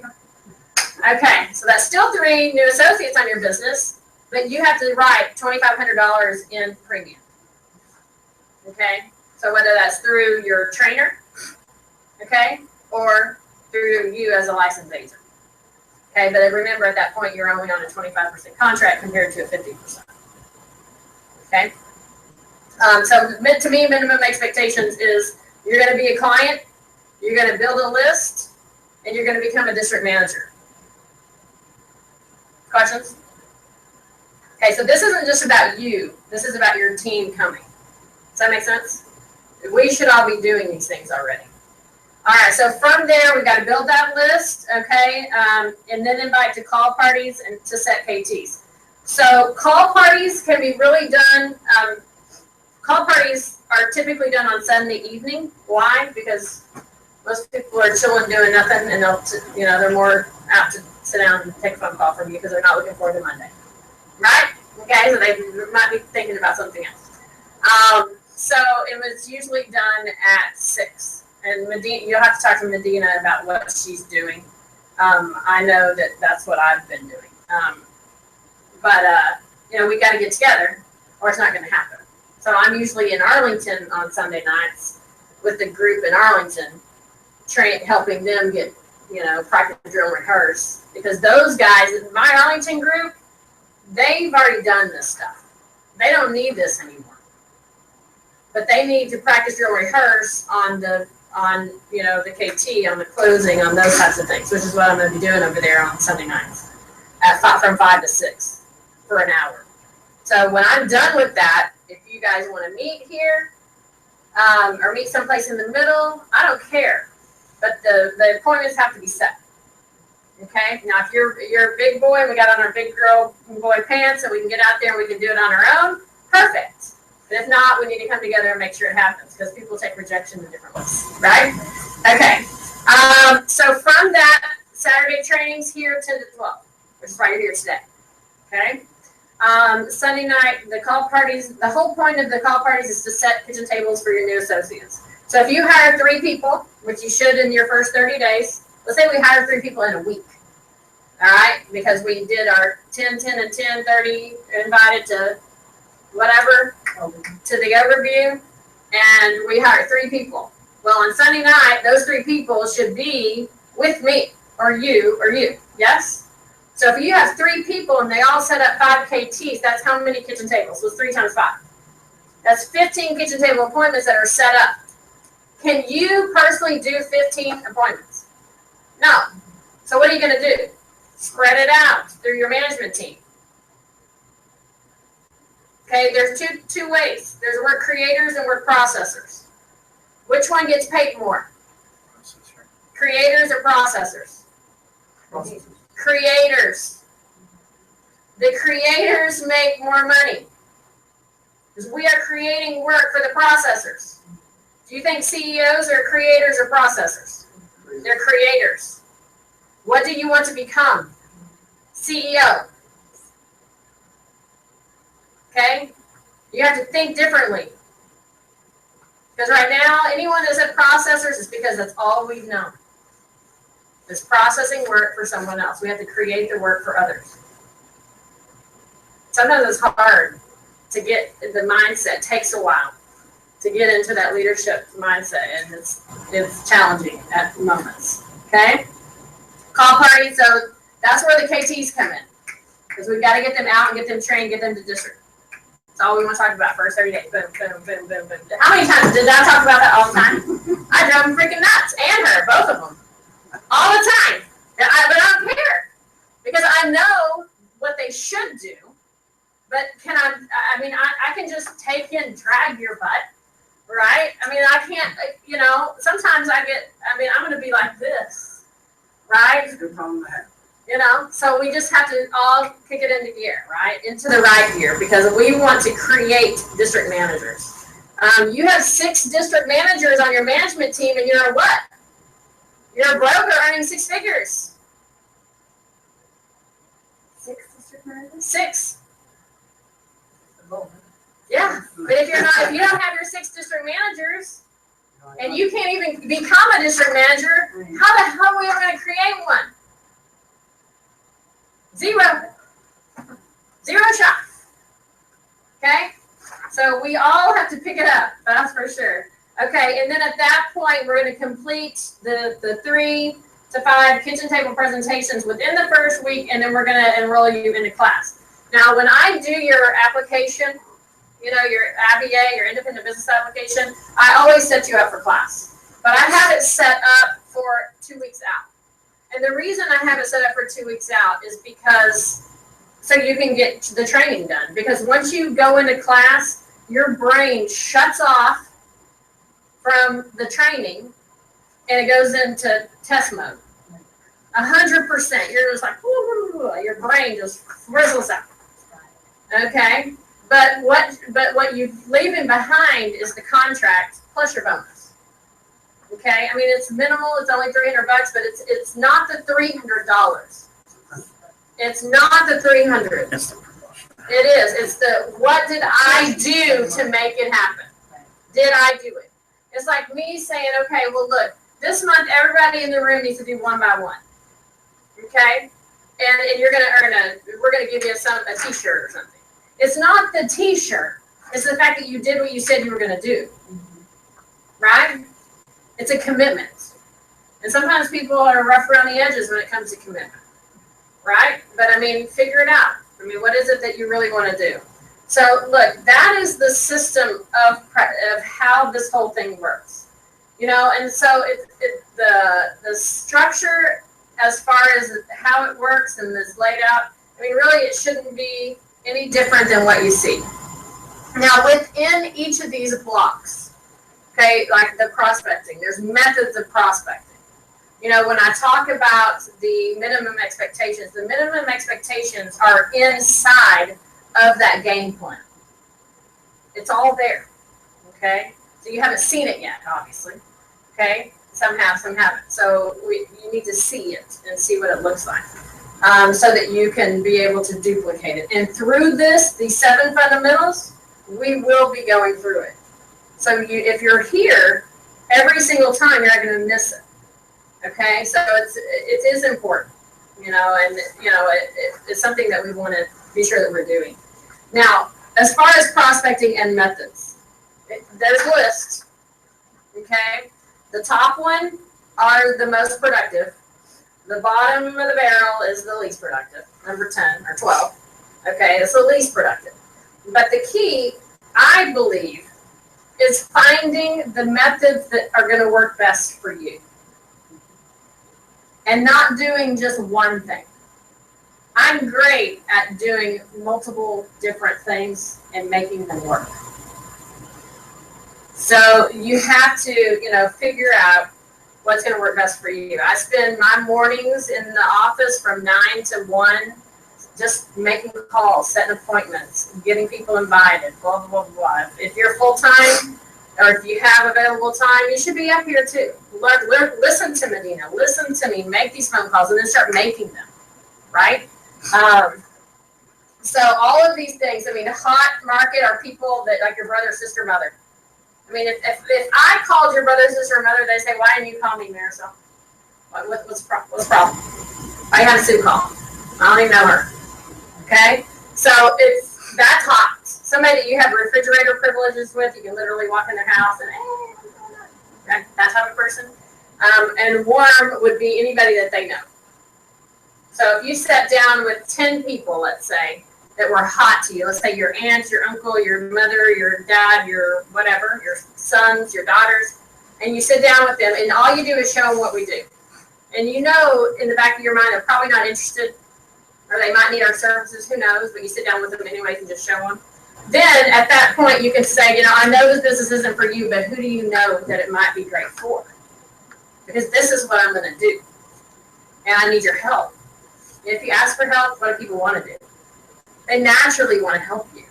Okay, so that's still 3 new associates on your business, but you have to write $2,500 in premium. Okay, so whether that's through your trainer, okay, or through you as a licensed agent. Okay, but remember at that point you're only on a 25% contract compared to a 50%. Okay. So to me, minimum expectations is you're going to be a client, you're going to build a list, and you're going to become a district manager. Questions? Okay, so this isn't just about you. This is about your team coming. Does that make sense? We should all be doing these things already. All right, so from there, we got to build that list, okay, and then invite to call parties and to set KTs. So call parties can be really done. Call parties are typically done on Sunday evening. Why? Because most people are chilling, doing nothing, and they're more apt to sit down and take a phone call from you because they're not looking forward to Monday, right? Okay, so they might be thinking about something else. So it was usually done at 6. And Medina, you'll have to talk to Medina about what she's doing. I know that that's what I've been doing. We got to get together or it's not going to happen. So I'm usually in Arlington on Sunday nights with the group in Arlington, helping them get, practice, drill, and rehearse. Because those guys in my Arlington group, they've already done this stuff. They don't need this anymore. But they need to practice, drill, and rehearse on the KT, on the closing, on those types of things, which is what I'm going to be doing over there on Sunday nights from 5 to 6 for an hour. So when I'm done with that, if you guys want to meet here or meet someplace in the middle, I don't care. But the appointments have to be set. Okay? Now, if you're a big boy and we got on our big girl boy pants and we can get out there and we can do it on our own, perfect. But if not, we need to come together and make sure it happens because people take rejection in different ways, right? Okay. So from that, Saturday trainings here 10 to 12, which is why you're here today. Okay. Sunday night, the call parties, the whole point of the call parties is to set kitchen tables for your new associates. So if you hire 3 people, which you should in your first 30 days, let's say we hire 3 people in a week. All right. Because we did our 10, 10, and 10, 30 invited to whatever, to the overview, and we hired 3 people. Well, on Sunday night, those 3 people should be with me, or you, yes? So if you have 3 people and they all set up 5 KTs, that's how many kitchen tables? So it's 3 times 5. That's 15 kitchen table appointments that are set up. Can you personally do 15 appointments? No. So what are you going to do? Spread it out through your management team. Okay, there's two ways. There's work creators and work processors. Which one gets paid more? Processor. Creators or processors? Processors. Creators. The creators make more money. Because we are creating work for the processors. Do you think CEOs are creators or processors? They're creators. What do you want to become? CEO. Okay? You have to think differently. Because right now, anyone that said processors is because that's all we've known. Is processing work for someone else. We have to create the work for others. Sometimes it's hard to get the mindset. It takes a while to get into that leadership mindset, and it's challenging at moments. Okay? Call parties, so that's where the KTs come in. Because we've got to get them out and get them trained, get them to district. That's all we want to talk about first 30 days. Boom, boom, boom, boom, boom. How many times did I talk about that all the time? I drove them freaking nuts, and her, both of them. All the time. But I don't care. Because I know what they should do. But I can just take you and drag your butt. Right? I mean, I can't, sometimes I'm going to be like this. Right? It's a good problem to have. So we just have to all kick it into gear, right? Into the right gear, because we want to create district managers. You have 6 district managers on your management team, and you're a what? You're a broker earning 6 figures. 6 district managers? 6. Yeah, but if you don't have your 6 district managers, and you can't even become a district manager, how the hell are we ever going to create one? 0 shot. Okay? So we all have to pick it up, that's for sure. Okay, and then at that point, we're going to complete the 3 to 5 kitchen table presentations within the first week, and then we're going to enroll you into class. Now, when I do your application, your ABA, your independent business application, I always set you up for class. But I have it set up for 2 weeks out. And the reason I have it set up for 2 weeks out is because so you can get the training done. Because once you go into class, your brain shuts off from the training and it goes into test mode. 100%. You're just like, your brain just frizzles out. Okay? But what you're leaving behind is the contract plus your bonus. Okay? I mean, it's minimal. It's only $300, but it's not the $300. It's not the $300. It's the promotion. It is. It's the what did I do to make it happen? Did I do it? It's like me saying, okay, well, look, this month everybody in the room needs to do one by one. Okay? And you're going to earn we're going to give you a t-shirt or something. It's not the t-shirt. It's the fact that you did what you said you were going to do. Right? It's a commitment. And sometimes people are rough around the edges when it comes to commitment. Right? But I mean, figure it out. I mean, what is it that you really want to do? So look, that is the system of how this whole thing works. You know, and so the structure as far as how it works and is laid out, I mean, really it shouldn't be any different than what you see. Now, within each of these blocks, okay, like the prospecting, there's methods of prospecting. You know, when I talk about the minimum expectations are inside of that game plan. It's all there, okay? So you haven't seen it yet, obviously, okay? Some have, some haven't. So you need to see it and see what it looks like so that you can be able to duplicate it. And through these 7 fundamentals, we will be going through it. So if you're here, every single time, you're not going to miss it. Okay, so it is important, you know, and you know it's something that we want to be sure that we're doing. Now, as far as prospecting and methods, there's lists. Okay, the top one are the most productive. The bottom of the barrel is the least productive, number 10 or 12. Okay, it's the least productive. But the key, I believe, is finding the methods that are going to work best for you. And not doing just one thing. I'm great at doing multiple different things and making them work. So you have to, you know, figure out what's going to work best for you. I spend my mornings in the office from 9 to 1, just making calls, setting appointments, getting people invited, blah, blah, blah. If you're full-time, or if you have available time, you should be up here too. Listen to Medina, listen to me, make these phone calls, and then start making them, right? So all of these things, I mean, hot market are people that, like your brother, sister, mother. I mean, if I called your brother, sister, or mother, they say, why didn't you call me, Marisol? What's the problem? I had a Sue call. I don't even know her. Okay? So that's hot. Somebody that you have refrigerator privileges with, you can literally walk in their house and, hey, that type of person. And warm would be anybody that they know. So if you sat down with 10 people, let's say, that were hot to you, let's say your aunt, your uncle, your mother, your dad, your whatever, your sons, your daughters, and you sit down with them, and all you do is show them what we do. And you know in the back of your mind they're probably not interested, or they might need our services, who knows, but you sit down with them anyways and just show them. Then at that point you can say, you know, I know this business isn't for you, but who do you know that it might be great for? Because this is what I'm going to do. And I need your help. And if you ask for help, what do people want to do? They naturally want to help you.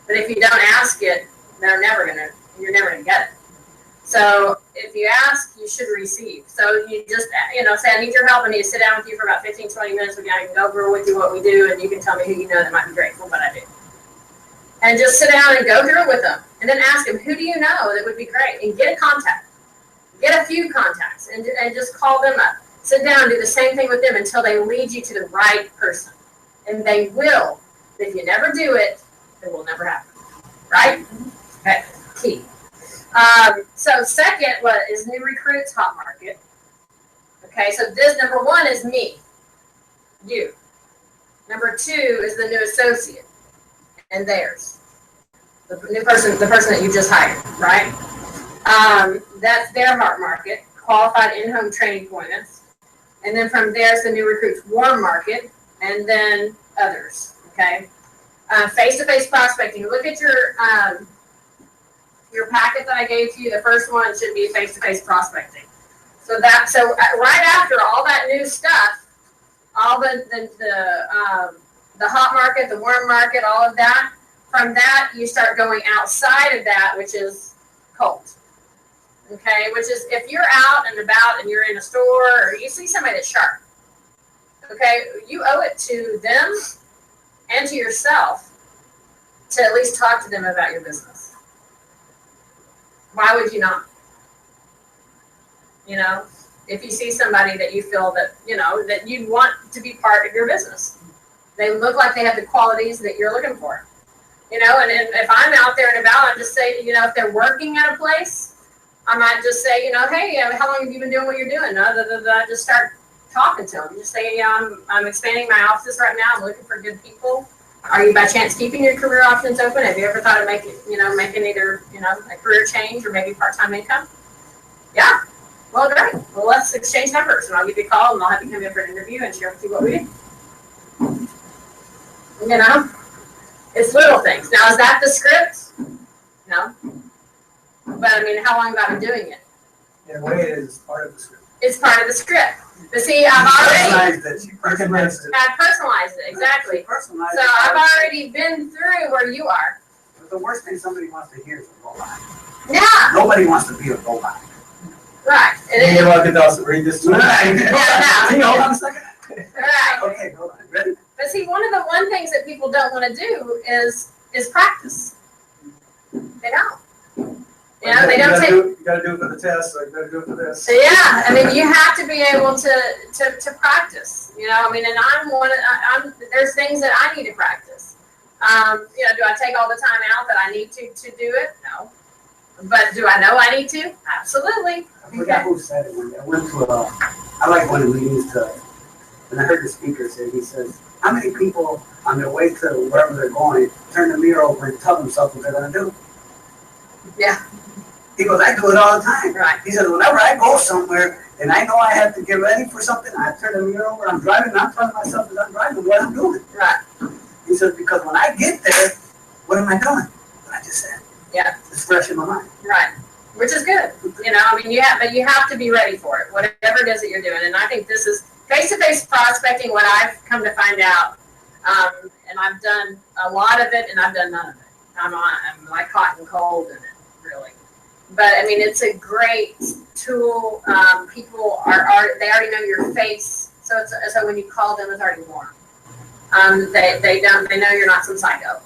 But if you don't ask it, you're never going to get it. So if you ask, you should receive. So you just, you know, say, I need your help. I need to sit down with you for about 15, 20 minutes. I can go over with you what we do, and you can tell me who you know that might be grateful for what I do. And just sit down and go through it with them. And then ask them, who do you know that would be great? And get a contact. Get a few contacts and just call them up. Sit down and do the same thing with them until they lead you to the right person. And they will. If you never do it, it will never happen. Right? Okay. Key. So second, what is new recruits, hot market. Okay, so this number 1 is me, you. Number 2 is the new associate and theirs. The new person, the person that you just hired, right? That's their hot market, qualified in-home training appointments. And then from there's the new recruits warm market, and then others, okay? Face-to-face prospecting, look at your packet that I gave to you, the first one should be face-to-face prospecting. So right after all that new stuff, all the hot market, the warm market, all of that, from that, you start going outside of that, which is cold. Okay, which is if you're out and about and you're in a store or you see somebody that's sharp, okay, you owe it to them and to yourself to at least talk to them about your business. Why would you not? You know, if you see somebody that you feel that, you know, that you want to be part of your business, they look like they have the qualities that you're looking for. You know, and if I'm out there and about, I just say, you know, if they're working at a place, I might just say, you know, hey, how long have you been doing what you're doing? Just start talking to them. Just say, yeah, I'm expanding my offices right now. I'm looking for good people. Are you by chance keeping your career options open? Have you ever thought of making either, you know, a career change or maybe part-time income? Yeah. Well, great. Well, let's exchange numbers, and I'll give you a call, and I'll have you come in for an interview and share with you what we do. You know, it's little things. Now, is that the script? No. But I mean, how long have I been doing it? In a way, it is part of the script. It's part of the script. But see, I've already Personalized it. I've personalized it, exactly. Personalized So it. I've already been through where you are. But the worst thing somebody wants to hear is a robot. Yeah, Nobody wants to be a robot. right. Hey, look, it doesn't read this. Yeah, Hang on a second. right. Okay, hold on. Ready? But see, one of the things that people don't want to do is practice. They don't. You know, they don't take. You gotta do it for the test, so you gotta do it for this. So yeah, I mean, you have to be able to practice. You know, I mean, and I'm there's things that I need to practice. You know, do I take all the time out that I need to do it? No. But do I know I need to? Absolutely. I forgot who said it one day. I went to I like one of the meetings and I heard the speaker say, he says, how many people on their way to wherever they're going turn the mirror over and tell themselves what they're going to do? Yeah. He goes, I do it all the time. Right. He says, whenever I go somewhere and I know I have to get ready for something, I turn the mirror over, I'm driving, and I'm telling myself that I'm driving what I'm doing. Right. He says, because when I get there, what am I doing? What I just said. Yeah. It's fresh in my mind. Right. Which is good. You know, I mean, but you have to be ready for it, whatever it is that you're doing. And I think this is face-to-face prospecting, what I've come to find out, and I've done a lot of it and I've done none of it. I'm like hot and cold in it, really. But I mean, it's a great tool. People they already know your face, so when you call them, it's already warm. They know you're not some psycho,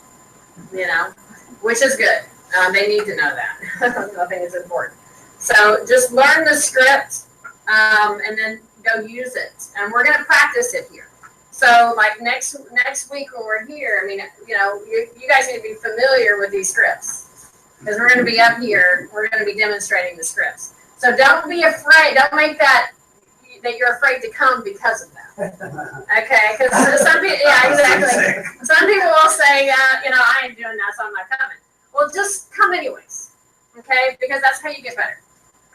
you know, which is good. They need to know that. I think it's important. So just learn the script, and then go use it. And we're gonna practice it here. So like next week when we're here, I mean, you know, you guys need to be familiar with these scripts because we're going to be up here. We're going to be demonstrating the scripts. So don't be afraid. Don't make that you're afraid to come because of that. Okay? Because some people, yeah, exactly. Some people will say, you know, I ain't doing that, so I'm not coming. Well, just come anyways. Okay? Because that's how you get better.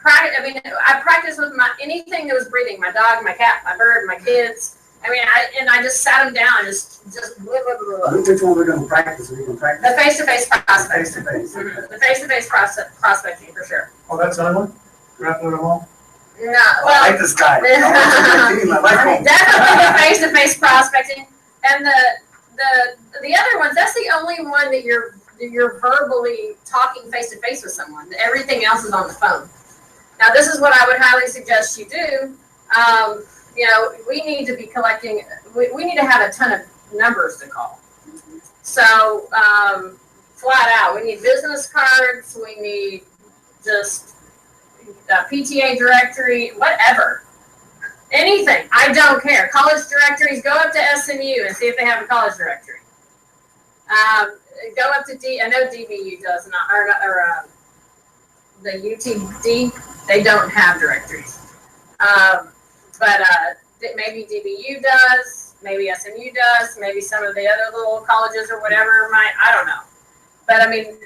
I mean, I practiced with anything that was breathing. My dog, my cat, my bird, my kids. I mean, I just sat them down, just blah, blah, blah, blah. Which one we're going to practice? We're going to practice The face-to-face prospecting. face-to-face. Mm-hmm. The face-to-face prospecting for sure. Oh, that's another one? Grappling them all? No, I well, like this guy. I like him. definitely the face-to-face prospecting, and the other ones. That's the only one that you're verbally talking face-to-face with someone. Everything else is on the phone. Now, this is what I would highly suggest you do. You know, we need to be collecting, we need to have a ton of numbers to call. So, flat out, we need business cards, we need just PTA directory, whatever. Anything, I don't care. College directories, go up to SMU and see if they have a college directory. Go up to I know DBU does not, or the UTD, they don't have directories. But maybe DBU does, maybe SMU does, maybe some of the other little colleges or whatever might, I don't know. But I mean,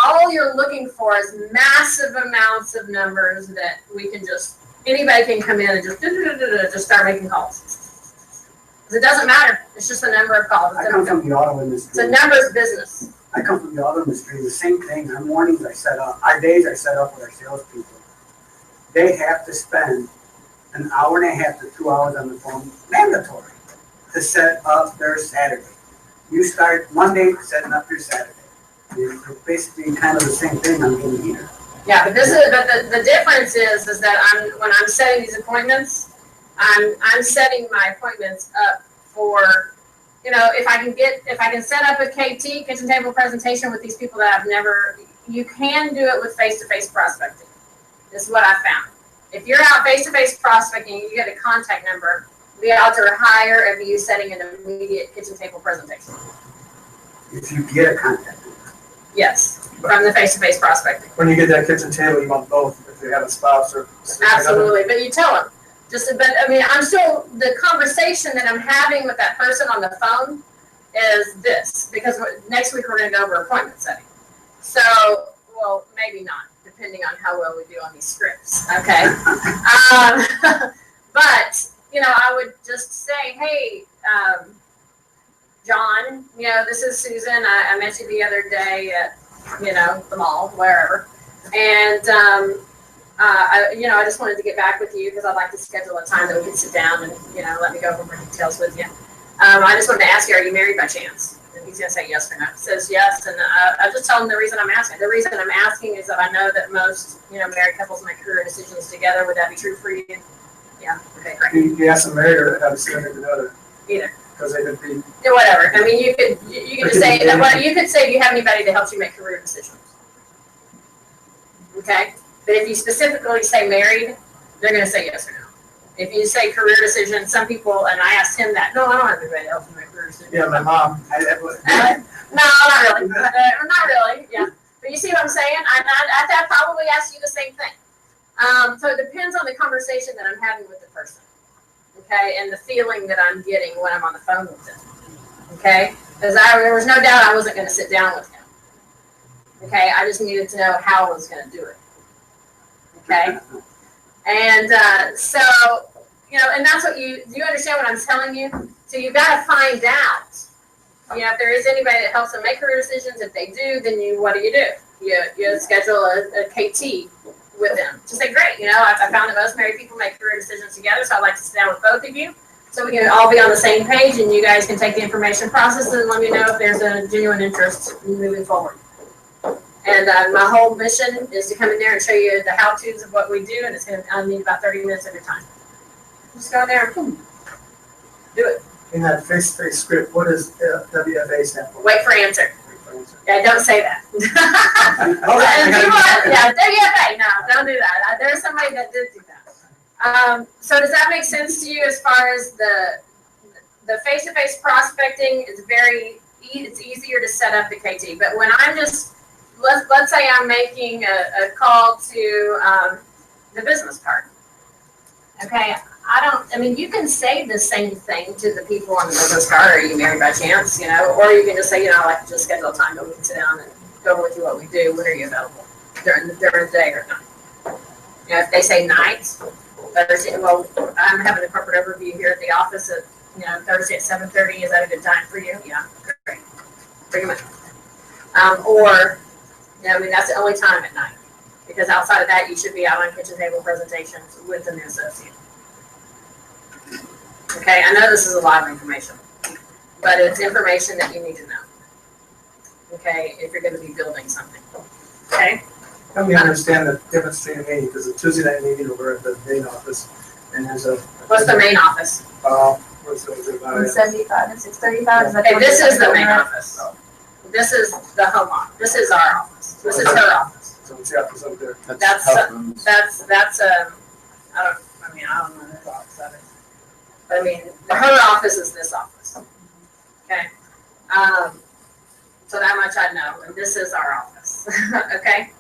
all you're looking for is massive amounts of numbers that we can anybody can come in and just start making calls. 'Cause it doesn't matter, it's just the number of calls. I come from the auto It's industry. a numbers business. I come from the auto industry, the same thing, our mornings I set up, our days I set up with our salespeople. They have to spend an hour and a half to 2 hours on the phone, mandatory, to set up their Saturday. You start Monday setting up your Saturday. It's basically kind of the same thing I'm doing here. Yeah, but the difference is that when I'm setting these appointments, I'm setting my appointments up for, if I can set up a KT, kitchen table presentation with these people that I've never, you can do it with face-to-face prospecting. This is what I found. If you're out face-to-face prospecting, you get a contact number, the odds are higher of you setting an immediate kitchen table presentation. If you get a contact. Yes, from the face-to-face prospecting. When you get that kitchen table, you want both, if they have a spouse or. Absolutely, but you tell them. I'm still, the conversation that I'm having with that person on the phone is this, because next week we're gonna go over appointment setting. So, well, maybe not, depending on how well we do on these scripts, okay? But, I would just say, hey, John, this is Susan, I met you the other day at, the mall, wherever. And, I just wanted to get back with you because I'd like to schedule a time that we can sit down and, let me go over more details with you. I just wanted to ask you, are you married by chance? And he's going to say yes or no. He says yes. And I just tell him the reason I'm asking. The reason I'm asking is that I know that most, married couples make career decisions together. Would that be true for you? Yeah. Okay, great. You ask them married or have a significant other. Either. Because they could be. Yeah, whatever. I mean, you could just say, you could say, do you have anybody that helps you make career decisions? Okay. But if you specifically say married, they're going to say yes or no. If you say career decision, some people, and I asked him that, no, I don't have anybody to help me make career decisions. Yeah, my mom. No, not really. Not really, yeah. But you see what I'm saying? I probably asked you the same thing. So it depends on the conversation that I'm having with the person, okay, and the feeling that I'm getting when I'm on the phone with them, okay? Because there was no doubt I wasn't going to sit down with him, okay? I just needed to know how I was going to do it. Okay, and so, and that's what do you understand what I'm telling you? So you've got to find out, if there is anybody that helps them make career decisions. If they do, then what do? You schedule a KT with them. Just say, great, I found that most married people make career decisions together, so I'd like to sit down with both of you so we can all be on the same page and you guys can take the information process and let me know if there's a genuine interest in moving forward. And my whole mission is to come in there and show you the how-tos of what we do, and I'll need about 30 minutes of your time. Just go in there and do it. In that face-to-face script, what does WFA stand for? Wait for answer. Yeah, don't say that. Okay. Yeah, WFA, no, don't do that. There's somebody that did do that. So does that make sense to you as far as the face-to-face prospecting is it's easier to set up the KT, but when I'm just, let's say I'm making a call to the business card. Okay, you can say the same thing to the people on the business card. Are you married by chance? Or you can just say, I'd like to just schedule a time that we can sit down and go over with you what we do. When are you available? During the day or night? If they say nights, Thursday, well, I'm having a corporate overview here at the office at, Thursday at 7:30. Is that a good time for you? Yeah, great. Bring them in. Or, that's the only time at night. Because outside of that, you should be out on kitchen table presentations with the new associate. Okay, I know this is a lot of information, but it's information that you need to know. Okay, if you're going to be building something. Okay? Help me understand the difference between a meeting, because a Tuesday night meeting over at the main office, and there's a. What's the main office? What's it about? 75 and 635. Okay, this is the main office. This is the home office. This is our office. This is her office. So it's the office over there. That's I don't know whose office that is. But her office is this office. Okay. So that much I know, and this is our office. Okay.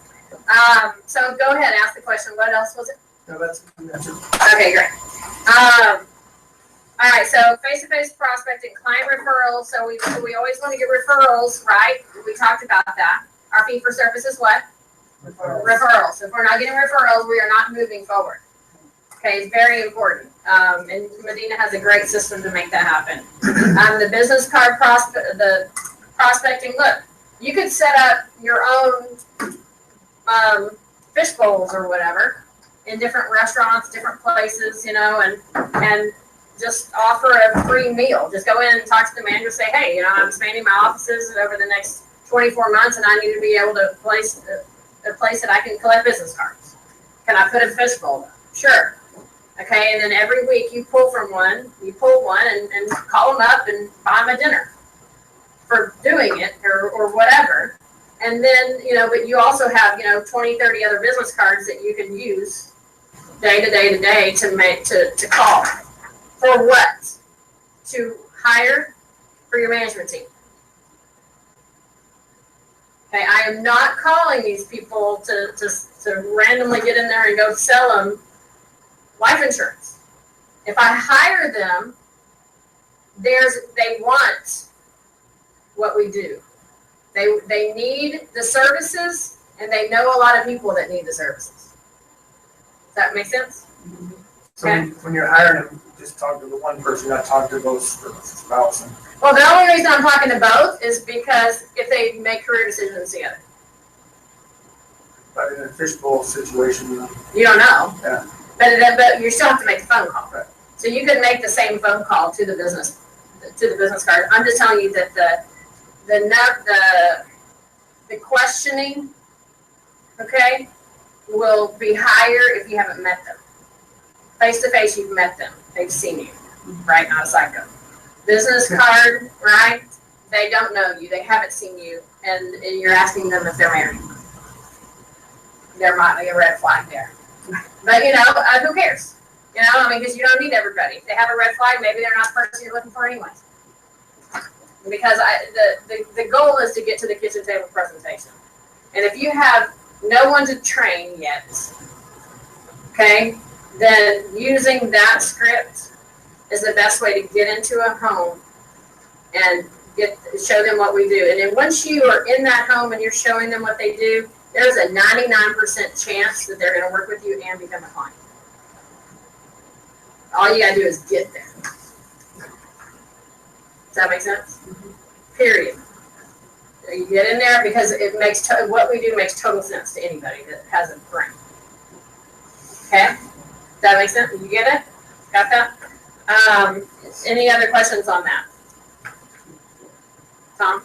So go ahead, ask the question. What else was it? No, that's it. Okay, great. All right, so face-to-face prospecting, client referrals. So we always want to get referrals, right? We talked about that. Our fee for service is what? Referrals. If we're not getting referrals, we are not moving forward. Okay, it's very important. And Medina has a great system to make that happen. The business card the prospecting, look, you could set up your own fish bowls or whatever in different restaurants, different places, you know, and just offer a free meal. Just go in and talk to the manager, say, hey, you know, I'm expanding my offices over the next 24 months and I need to be able to place a place that I can collect business cards. Can I put a fish bowl up? Sure. Okay, and then every week you pull one and call them up and buy them a dinner for doing it or whatever. And then, you know, but you also have, you know, 20, 30 other business cards that you can use day to day to call. For what? To hire for your management team. Okay, I am not calling these people to randomly get in there and go sell them life insurance. If I hire them, they want what we do. They need the services, and they know a lot of people that need the services. Does that make sense? So when you're hiring them, just talk to the one person, not talk to both spouse. Well, the only reason I'm talking to both is because if they make career decisions together. But in a fishbowl situation, You don't know. Yeah. But you still have to make the phone call. Right. So you could make the same phone call to the business card. I'm just telling you that the questioning, okay, will be higher if you haven't met them. Face to face, you've met them. They've seen you, right? Not a psycho. Business card, right? They don't know you. They haven't seen you, and you're asking them if they're married. There might be a red flag there. But, you know, who cares? You know, I mean, because you don't need everybody. If they have a red flag, maybe they're not the person you're looking for anyway. Because the goal is to get to the kitchen table presentation. And if you have no one to train yet, okay, then using that script is the best way to get into a home and show them what we do. And then once you are in that home and you're showing them what they do, there's a 99% chance that they're going to work with you and become a client. All you got to do is get there. Does that make sense? Period. You get in there because it makes what we do makes total sense to anybody that has a brain. Okay? Does that make sense? You get it? Got that? Any other questions on that? Tom?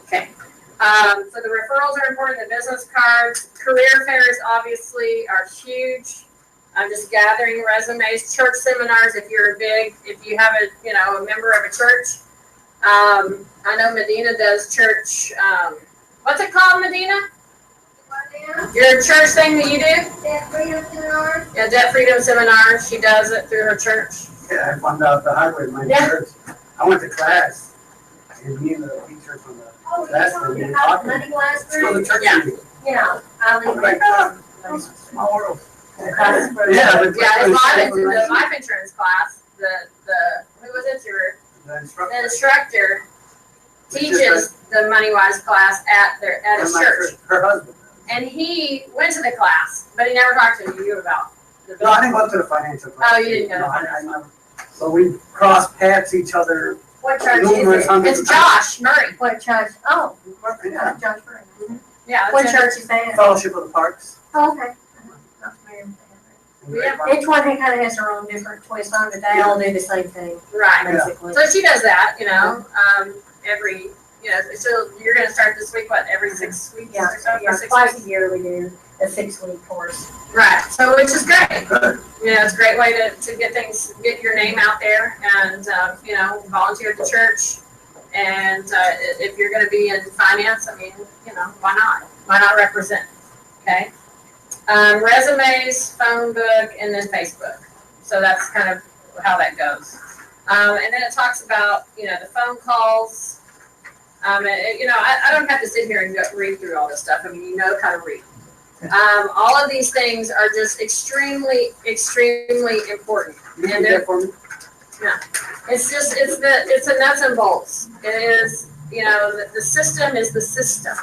Okay. So the referrals are important, the business cards, career fairs obviously are huge. I'm just gathering resumes, church seminars if you have a member of a church. I know Medina does church, what's it called, Medina? Your church thing that you do? Debt freedom seminar. Yeah, Debt Freedom Seminar. She does it through her church. Yeah, I found out the hard way in my church. I went to class, and me and the teacher from the class were being talking. Money class Let's go to group. church Yeah. meeting. Yeah. I'm like, small world. Yeah. Yeah, but Yeah, it's the life insurance class. Who was it? the The instructor. instructor teaches the Money Wise class at his church. Her husband. And he went to the class, but he never talked to you about the No, I business. didn't go to the financial class. Oh, you didn't go to No, the I financial. never. So we crossed paths each other What church numerous is it? hundreds It's of times. Josh Murray. What church? Oh, Yeah. Josh Murray. Yeah. What that's it. church is that? Fellowship of the Parks. Oh, okay. Not familiar with that. in Yeah. Grapevine. Each one kind of has their own different twist on it, but they all do the same thing, Right. basically. So she does that, so you're gonna start this week, every 6 weeks Yeah, or so? yeah, Or 6 twice weeks? a year we do a 6-week course. Right, so which is great. Good. It's a great way to get your name out there and, volunteer at the church. And, if you're gonna be in finance, why not? Why not represent, okay? Resumes, phone book, and then Facebook. So that's kind of how that goes. And then it talks about, the phone calls. I don't have to sit here and read through all this stuff. You know how to read. All of these things are just extremely, extremely important. You And do that for me? it's the nuts and bolts. It is, the system is the system.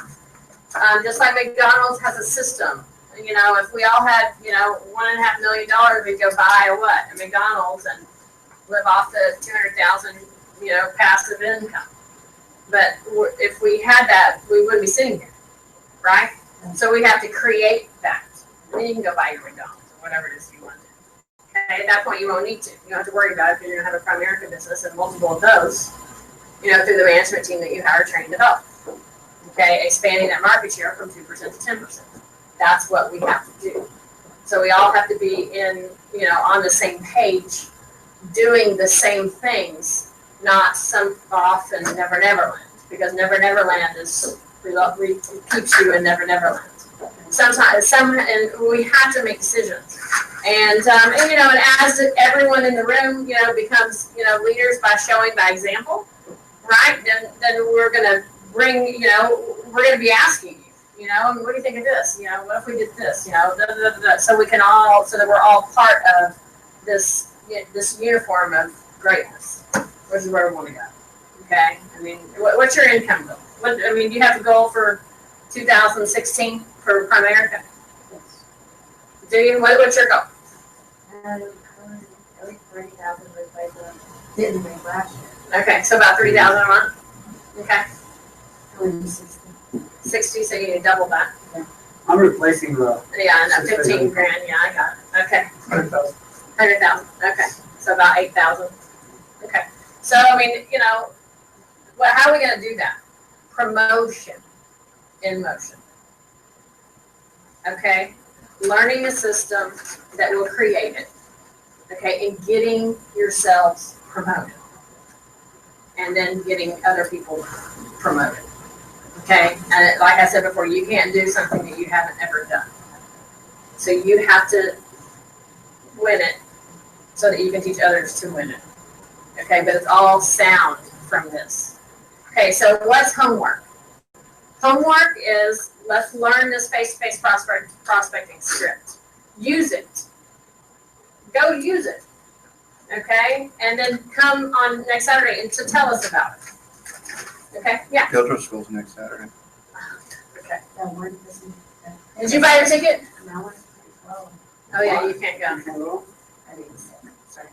Just like McDonald's has a system, you know, if we all had, you know, $1.5 million, we'd go buy a McDonald's and live off the 200,000, you know, passive income. But if we had that, we wouldn't be sitting here, right? So we have to create that. And then you can go buy your McDonald's or whatever it is you want to. Okay, at that point you won't need to. You don't have to worry about it because you're gonna have a Primerica business and multiple of those, you know, through the management team that you hire, train, develop. Okay, expanding that market share from 2% to 10%. That's what we have to do. So we all have to be in, you know, on the same page, doing the same things, not some off in Never Never Land, because Never Never Land is keeps you in Never Never Land. Sometimes, and we have to make decisions. And you know, and as everyone in the room, you know, becomes, you know, leaders by showing by example, right? Then we're gonna bring, you know, we're gonna be asking you know, what do you think of this? You know, what if we did this? You know, so we can all, so that we're all part of this uniform of greatness, which is where we want to go. Okay, I mean, what's your income goal? I mean, do you have a goal for 2016 for Primerica? Do you? What's your goal? At least 30,000 was like didn't make last year. Okay, so about 3,000 a month. Okay, 60. 60, so you need to double that. I'm replacing the, Yeah, no, 15 grand. Yeah, I got it. Okay, 100,000. 100,000. Okay, so about 8,000. Okay, so I mean, you know, how are we going to do that? Promotion in motion. Okay, learning a system that will create it. Okay, and getting yourselves promoted, and then getting other people promoted. Okay, and like I said before, you can't do something that you haven't ever done. So you have to win it so that you can teach others to win it. Okay, but it's all sound from this. Okay, so what's homework? Homework is, let's learn this face-to-face prospecting script. Use it. Go use it. Okay, and then come on next Saturday and to tell us about it. Okay, yeah. Cultural school's next Saturday. Okay. Did you buy your ticket? No, Oh yeah, you can't go. hello? I didn't say that. Sorry.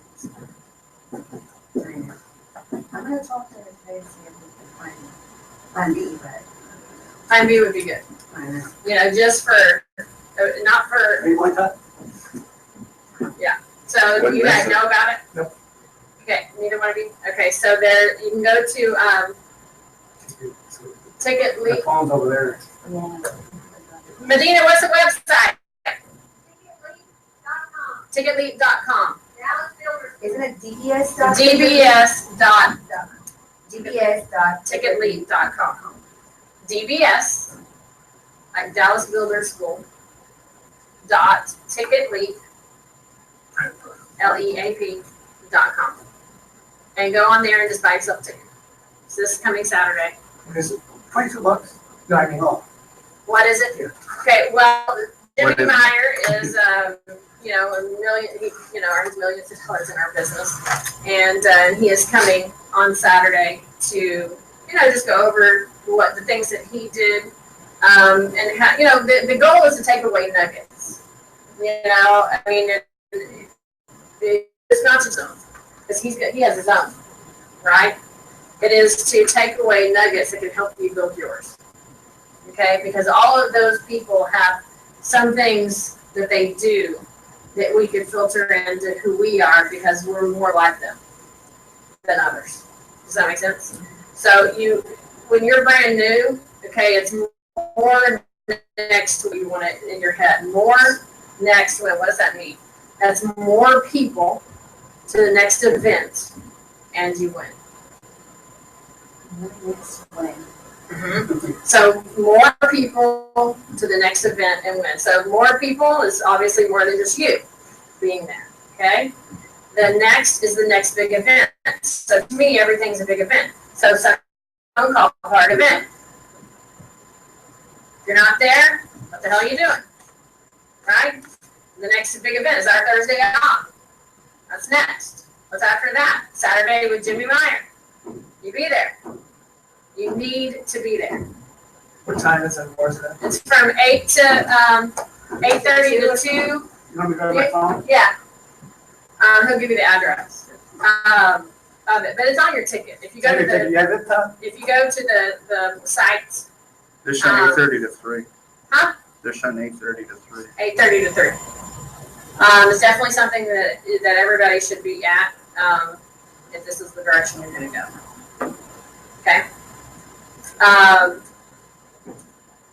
I'm gonna talk to her today and see if we can find me, but Plan B would be good. I know. You know, just for, not for, Are you going to? so Wouldn't you guys miss it. know about it? Nope. Okay, neither one of you? Okay, so there, you can go to, Ticket The Leap. phone's over there. Yeah. Medina, what's the website? Ticketleap.com. Isn't it DBS dot? DBS dot. DBS.ticketleap.com. DBS, like Dallas Builder School, dot ticketleap, LEAP.com. And go on there and just buy yourself a ticket. It's this coming Saturday. Is it? $22. No, I mean, Oh, What is it? Okay, well, Jimmy What is it? Meyer is, you know, earns millions of dollars in our business. And he is coming on Saturday to, you know, just go over what the things that he did. And how, you know, the goal is to take away nuggets. You know, I mean, it's not his own, because he has his own, right? It is to take away nuggets that can help you build yours. Okay, because all of those people have some things that they do that we could filter into who we are because we're more like them than others. Does that make sense? So when you're brand new, okay, it's more next to what you want it in your head. More next to it. What does that mean? That's more people to the next event, and you win. So more people to the next event and win. So more people is obviously more than just you being there, okay? The next is the next big event. So to me, everything's a big event. So some phone call part event. If you're not there, what the hell are you doing? Right? The next big event is our Thursday off. That's next. What's after that? Saturday with Jimmy Meyer. You be there. You need to be there. what time is it? Where's that? It's from 8 to 8:30 to 2. You want me to go to my phone? Yeah. He'll give you the address of it, but it's on your ticket. If you go to the, Yeah, that's tough. if you go to the site, They're showing 8:30 to 3. Huh? They're showing 8:30 to 3. 8:30 to 3. It's definitely something that everybody should be at, if this is the direction you're gonna go. Okay?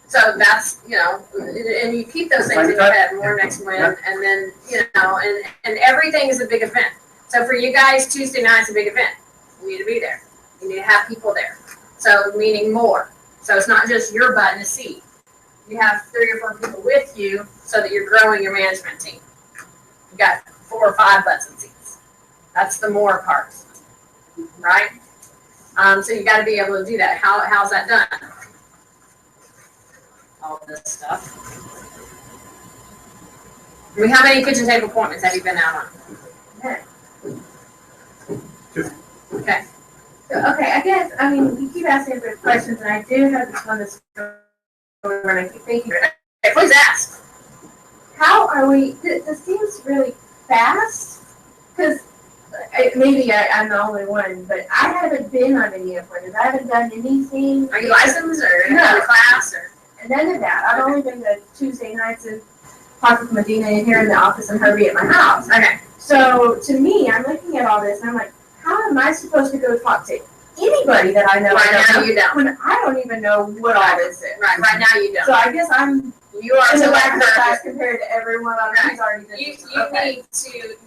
So that's, and you keep those things in your head, more next win, and then, and everything is a big event. So for you guys, Tuesday night's a big event. You need to be there. You need to have people there. So meaning more. So it's not just your butt in a seat. You have 3 or 4 people with you so that you're growing your management team. You got 4 or 5 butts in seats. That's the more part, right? So you got to be able to do that. How's that done? All of this stuff. I mean, how many kitchen table appointments have you been out on? Okay. Okay, I guess, you keep asking for questions, and I do have this one that's going, and I keep thinking, Okay, please ask. how are we, this seems really fast, because maybe I'm the only one, but I haven't been on any appointments, I haven't done anything. Are you licensed or in No. a class or? None of that, I've only been to Tuesday nights and talk with Medina in here in the office and Herbie at my house. Okay. So, to me, I'm looking at all this, and I'm like, how am I supposed to go talk to anybody that I know? Right now you don't. When I don't even know what all this is. Right now you don't. So I guess I'm You are in to the let back her class compared to everyone on Right. who's already been. do. Okay.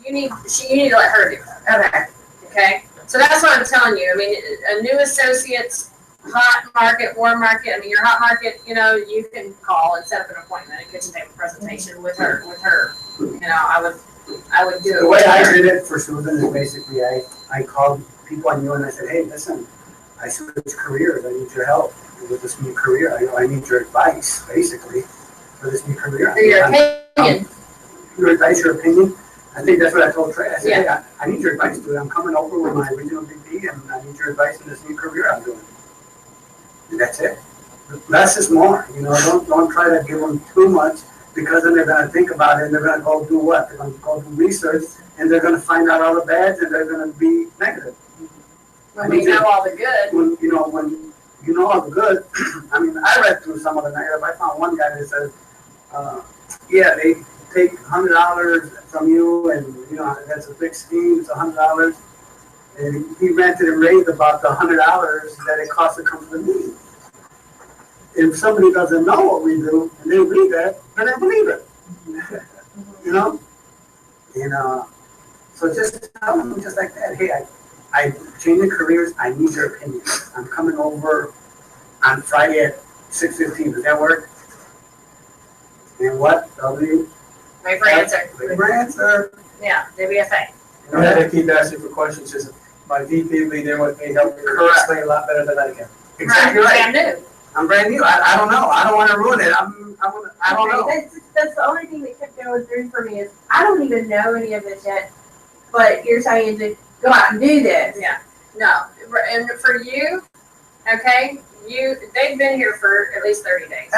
You need to let her do it. Okay. Okay? So that's what I'm telling you. I mean, a new associate's hot market, warm market. I mean, your hot market, you can call and set up an appointment and kitchen table presentation with her. I would do it. The way with I her. did it for Susan is basically I called people I knew and I said, hey, listen, I switched careers. I need your help with this new career. I need your advice, basically, for this new career. For your opinion. Your advice, your opinion. I think that's what I told Trey. I said, hey, I need your advice, dude. I'm coming over with my regional VP and I need your advice in this new career I'm doing. And that's it. Less is more. Don't try to give them too much, because then they're going to think about it and they're going to go do what? They're going to go do research and they're going to find out all the bads and they're going to be negative. When we know all the good. When you know all the good, I read through some of the negative. I found one guy that said, yeah, they take $100 from you and, that's a big scheme, it's $100. And he ranted and raved about the $100 that it costs to come to the meeting. If somebody doesn't know what we do and they read that, they're going to believe it. And so just tell them just like that, hey, I changed careers, I need your opinion. I'm coming over on Friday at 6:15. Does that work? And what? W? Wait for answer. Wait for answer. Yeah, WFA. And then they keep asking for questions, just my VP will be there with me, help me explain a lot better than I can. Exactly right. Brand new. I'm brand new. I don't know. I don't want to ruin it. I don't know. That's the only thing that kept going through for me is I don't even know any of this yet, but you're saying to go out and do this. Yeah. No. And for you, okay, they've been here for at least 30 days.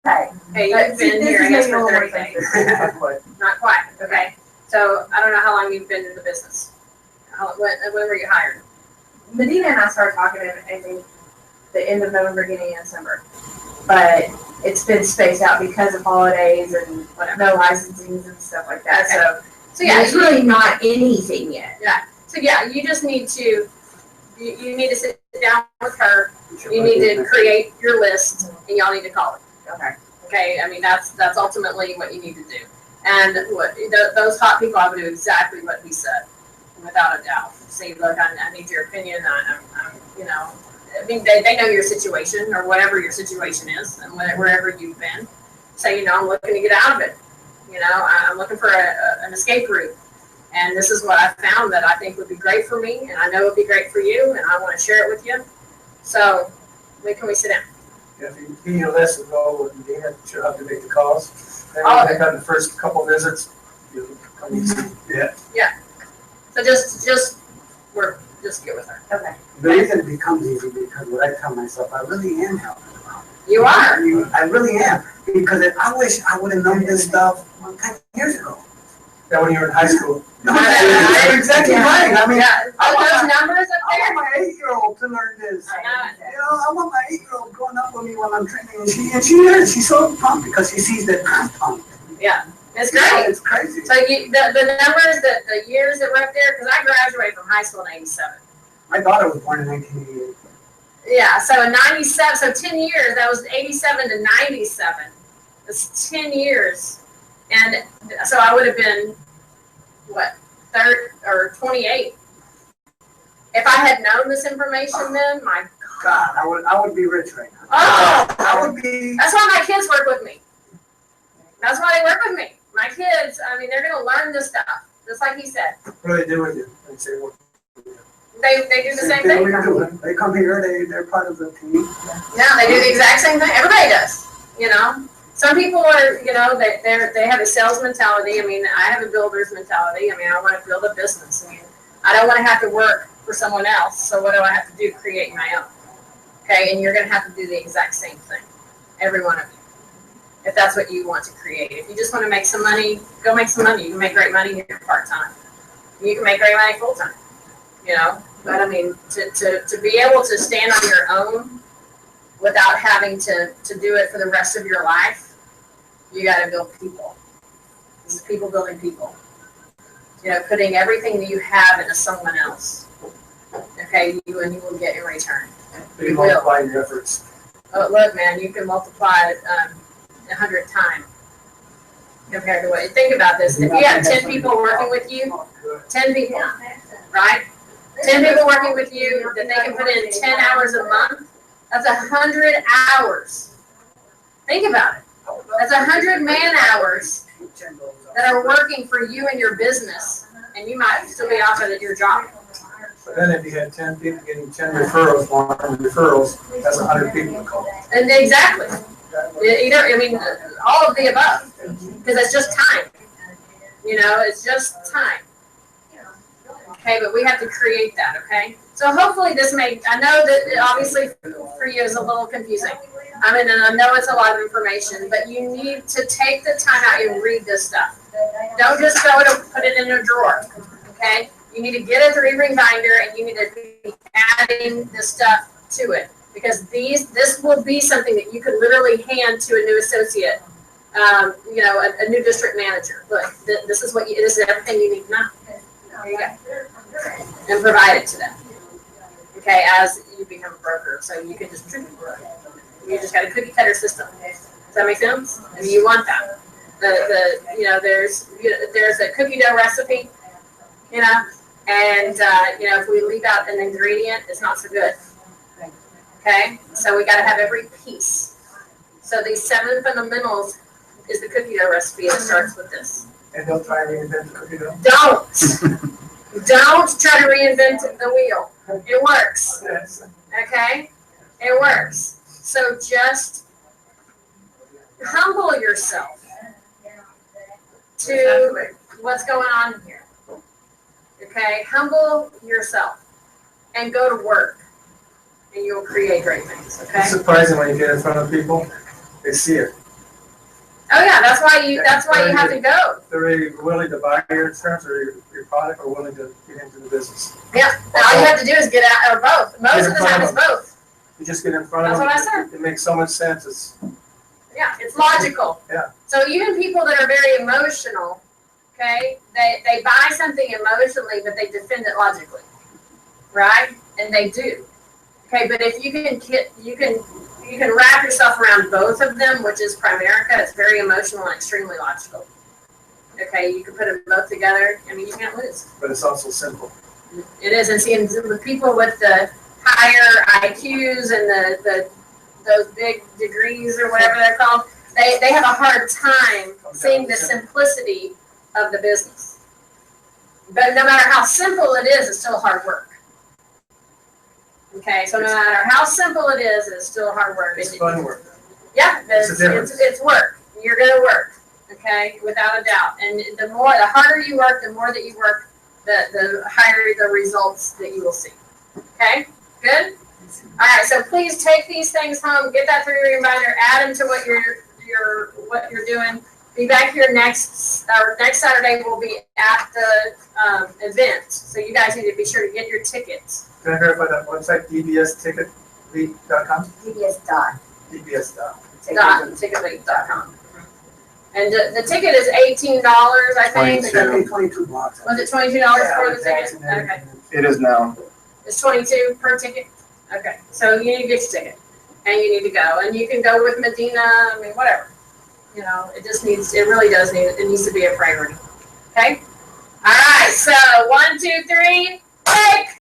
Okay. Okay, But you've see, been this here, is I guess, maybe for a little 30 more days. sensitive. Not quite. Not quite, okay. So I don't know how long you've been in the business. When were you hired? Medina and I started talking in, I think, the end of November, beginning of December. But it's been spaced out because of holidays and no licensings and stuff like that. Okay. So yeah, it's really not anything yet. So yeah, you just need to, you need to sit down with her. You need to create your list and y'all need to call it. Okay. Okay, I mean, that's ultimately what you need to do. And those hot people, I would do exactly what he said, without a doubt. Say, look, I need your opinion. I mean, they know your situation or whatever your situation is, and wherever you've been. Say, I'm looking to get out of it. I'm looking for an escape route. And this is what I found that I think would be great for me, and I know it would be great for you, and I want to share it with you. So, when can we sit down? If you give you a list of all, you she'll have to make the calls. Then All of we've done the first couple visits. You come and see. Yeah. So just get with her. Okay. The reason it becomes easy because what I tell myself, I really am helping them out. You are. I really am, because I wish I would have known this stuff 10 years ago. That when you were in high school. No, that's exactly right. I mean, Yeah, I want those numbers up I there. want my 8-year-old to learn this. I know. You know, I want my 8-year-old growing up with me while I'm training, and she is. She's so pumped because she sees that I'm pumped. Yeah, it's great. It's crazy. So the numbers, the years that were up there, because I graduated from high school in '87. My daughter was born in 1988. Yeah, so in '97, so 10 years, that was '87 to '97. It's 10 years. And so I would have been, what, 28. If I had known this information then, my God. God, I would be rich right now. Oh! I would be. That's why my kids work with me. That's why they work with me. My kids, I mean, they're going to learn this stuff, just like he said. What do they do with you? They say, well, They do the same we thing. do. They come here, they're part of the team. No, they do the exact same thing. Everybody does, you know. Some people are, you know, they have a sales mentality. I mean, I have a builder's mentality. I mean, I want to build a business. I mean, I don't want to have to work for someone else. So what do I have to do? Create my own. Okay, and you're going to have to do the exact same thing, every one of you, if that's what you want to create. If you just want to make some money, go make some money. You can make great money here part-time. You can make great money full-time, you know. But I mean, to be able to stand on your own without having to do it for the rest of your life, you got to build people. This is people building people. You know, putting everything that you have into someone else. Okay, you will get in return. they multiply your efforts. Oh, look, man, you can multiply it 100 times compared to what. Think about this. If you have 10 people working with you, 10 people, right? 10 people working with you that they can put in 10 hours a month. That's 100 hours. Think about it. That's 100 man hours that are working for you and your business, and you might still be off at your job. But then if you had 10 people getting 10 referrals, that's 100 people to call. And exactly. Either, I mean, all of the above, because it's just time. You know, it's just time. Okay, but we have to create that, okay? So hopefully this may, I know that it obviously for you is a little confusing. I mean, and I know it's a lot of information, but you need to take the time out and read this stuff. Don't just go and put it in a drawer, okay? You need to get a 3-ring binder and you need to be adding this stuff to it. Because this will be something that you could literally hand to a new associate, you know, a new district manager. Look, this is everything you need to know. There you go. And provide it to them. Okay, as you become a broker, so you can just you just got a cookie cutter system. Does that make sense? I mean, you want that. You know, there's a cookie dough recipe, you know, and you know, if we leave out an ingredient, it's not so good. Okay, so we got to have every piece. So these 7 fundamentals is the cookie dough recipe that starts with this. And they'll try and reinvent the cookie dough. Don't try to reinvent the wheel. It works. Okay? It works. So just humble yourself to what's going on here. Okay? Humble yourself and go to work. And you'll create great things. Okay? It's surprising when you get in front of people, they see it. Oh yeah, that's why you have to go. They're either willing to buy your insurance or your product, or willing to get into the business. Yeah. All you have to do is get out, or both. Most of the time it's both. You just get in front of That's them. what I said. It makes so much sense. Yeah, it's logical. Yeah. So even people that are very emotional, okay, they buy something emotionally, but they defend it logically, right? And they do. Okay, but if you can wrap yourself around both of them, which is Primerica, it's very emotional and extremely logical. Okay, you can put them both together. I mean, you can't lose. But it's also simple. It is, and see, the people with the higher IQs and those big degrees or whatever they're called, they have a hard time seeing the simplicity of the business. But no matter how simple it is, it's still hard work. Okay, so no matter how simple it is, it's still hard work. It's fun work. Yeah, it's work. You're gonna work, okay, without a doubt. And the harder you work, the more that you work, the higher the results that you will see. Okay, good? All right, so please take these things home, get that through your reminder, add them to what you're doing. Be back here next Saturday. We'll be at the event, so you guys need to be sure to get your tickets. Can I verify that website, dbsticketleague.com? DBS dot. Ticketleague.com. And the ticket is $18, I think. They gotta pay 22 bucks. Was it $22 for the ticket? Okay. It is now. It's 22 per ticket? Okay, so you need to get your ticket, and you need to go, and you can go with Medina, I mean, whatever. You know, it needs to be a priority, okay? All right, so 1, 2, 3, break!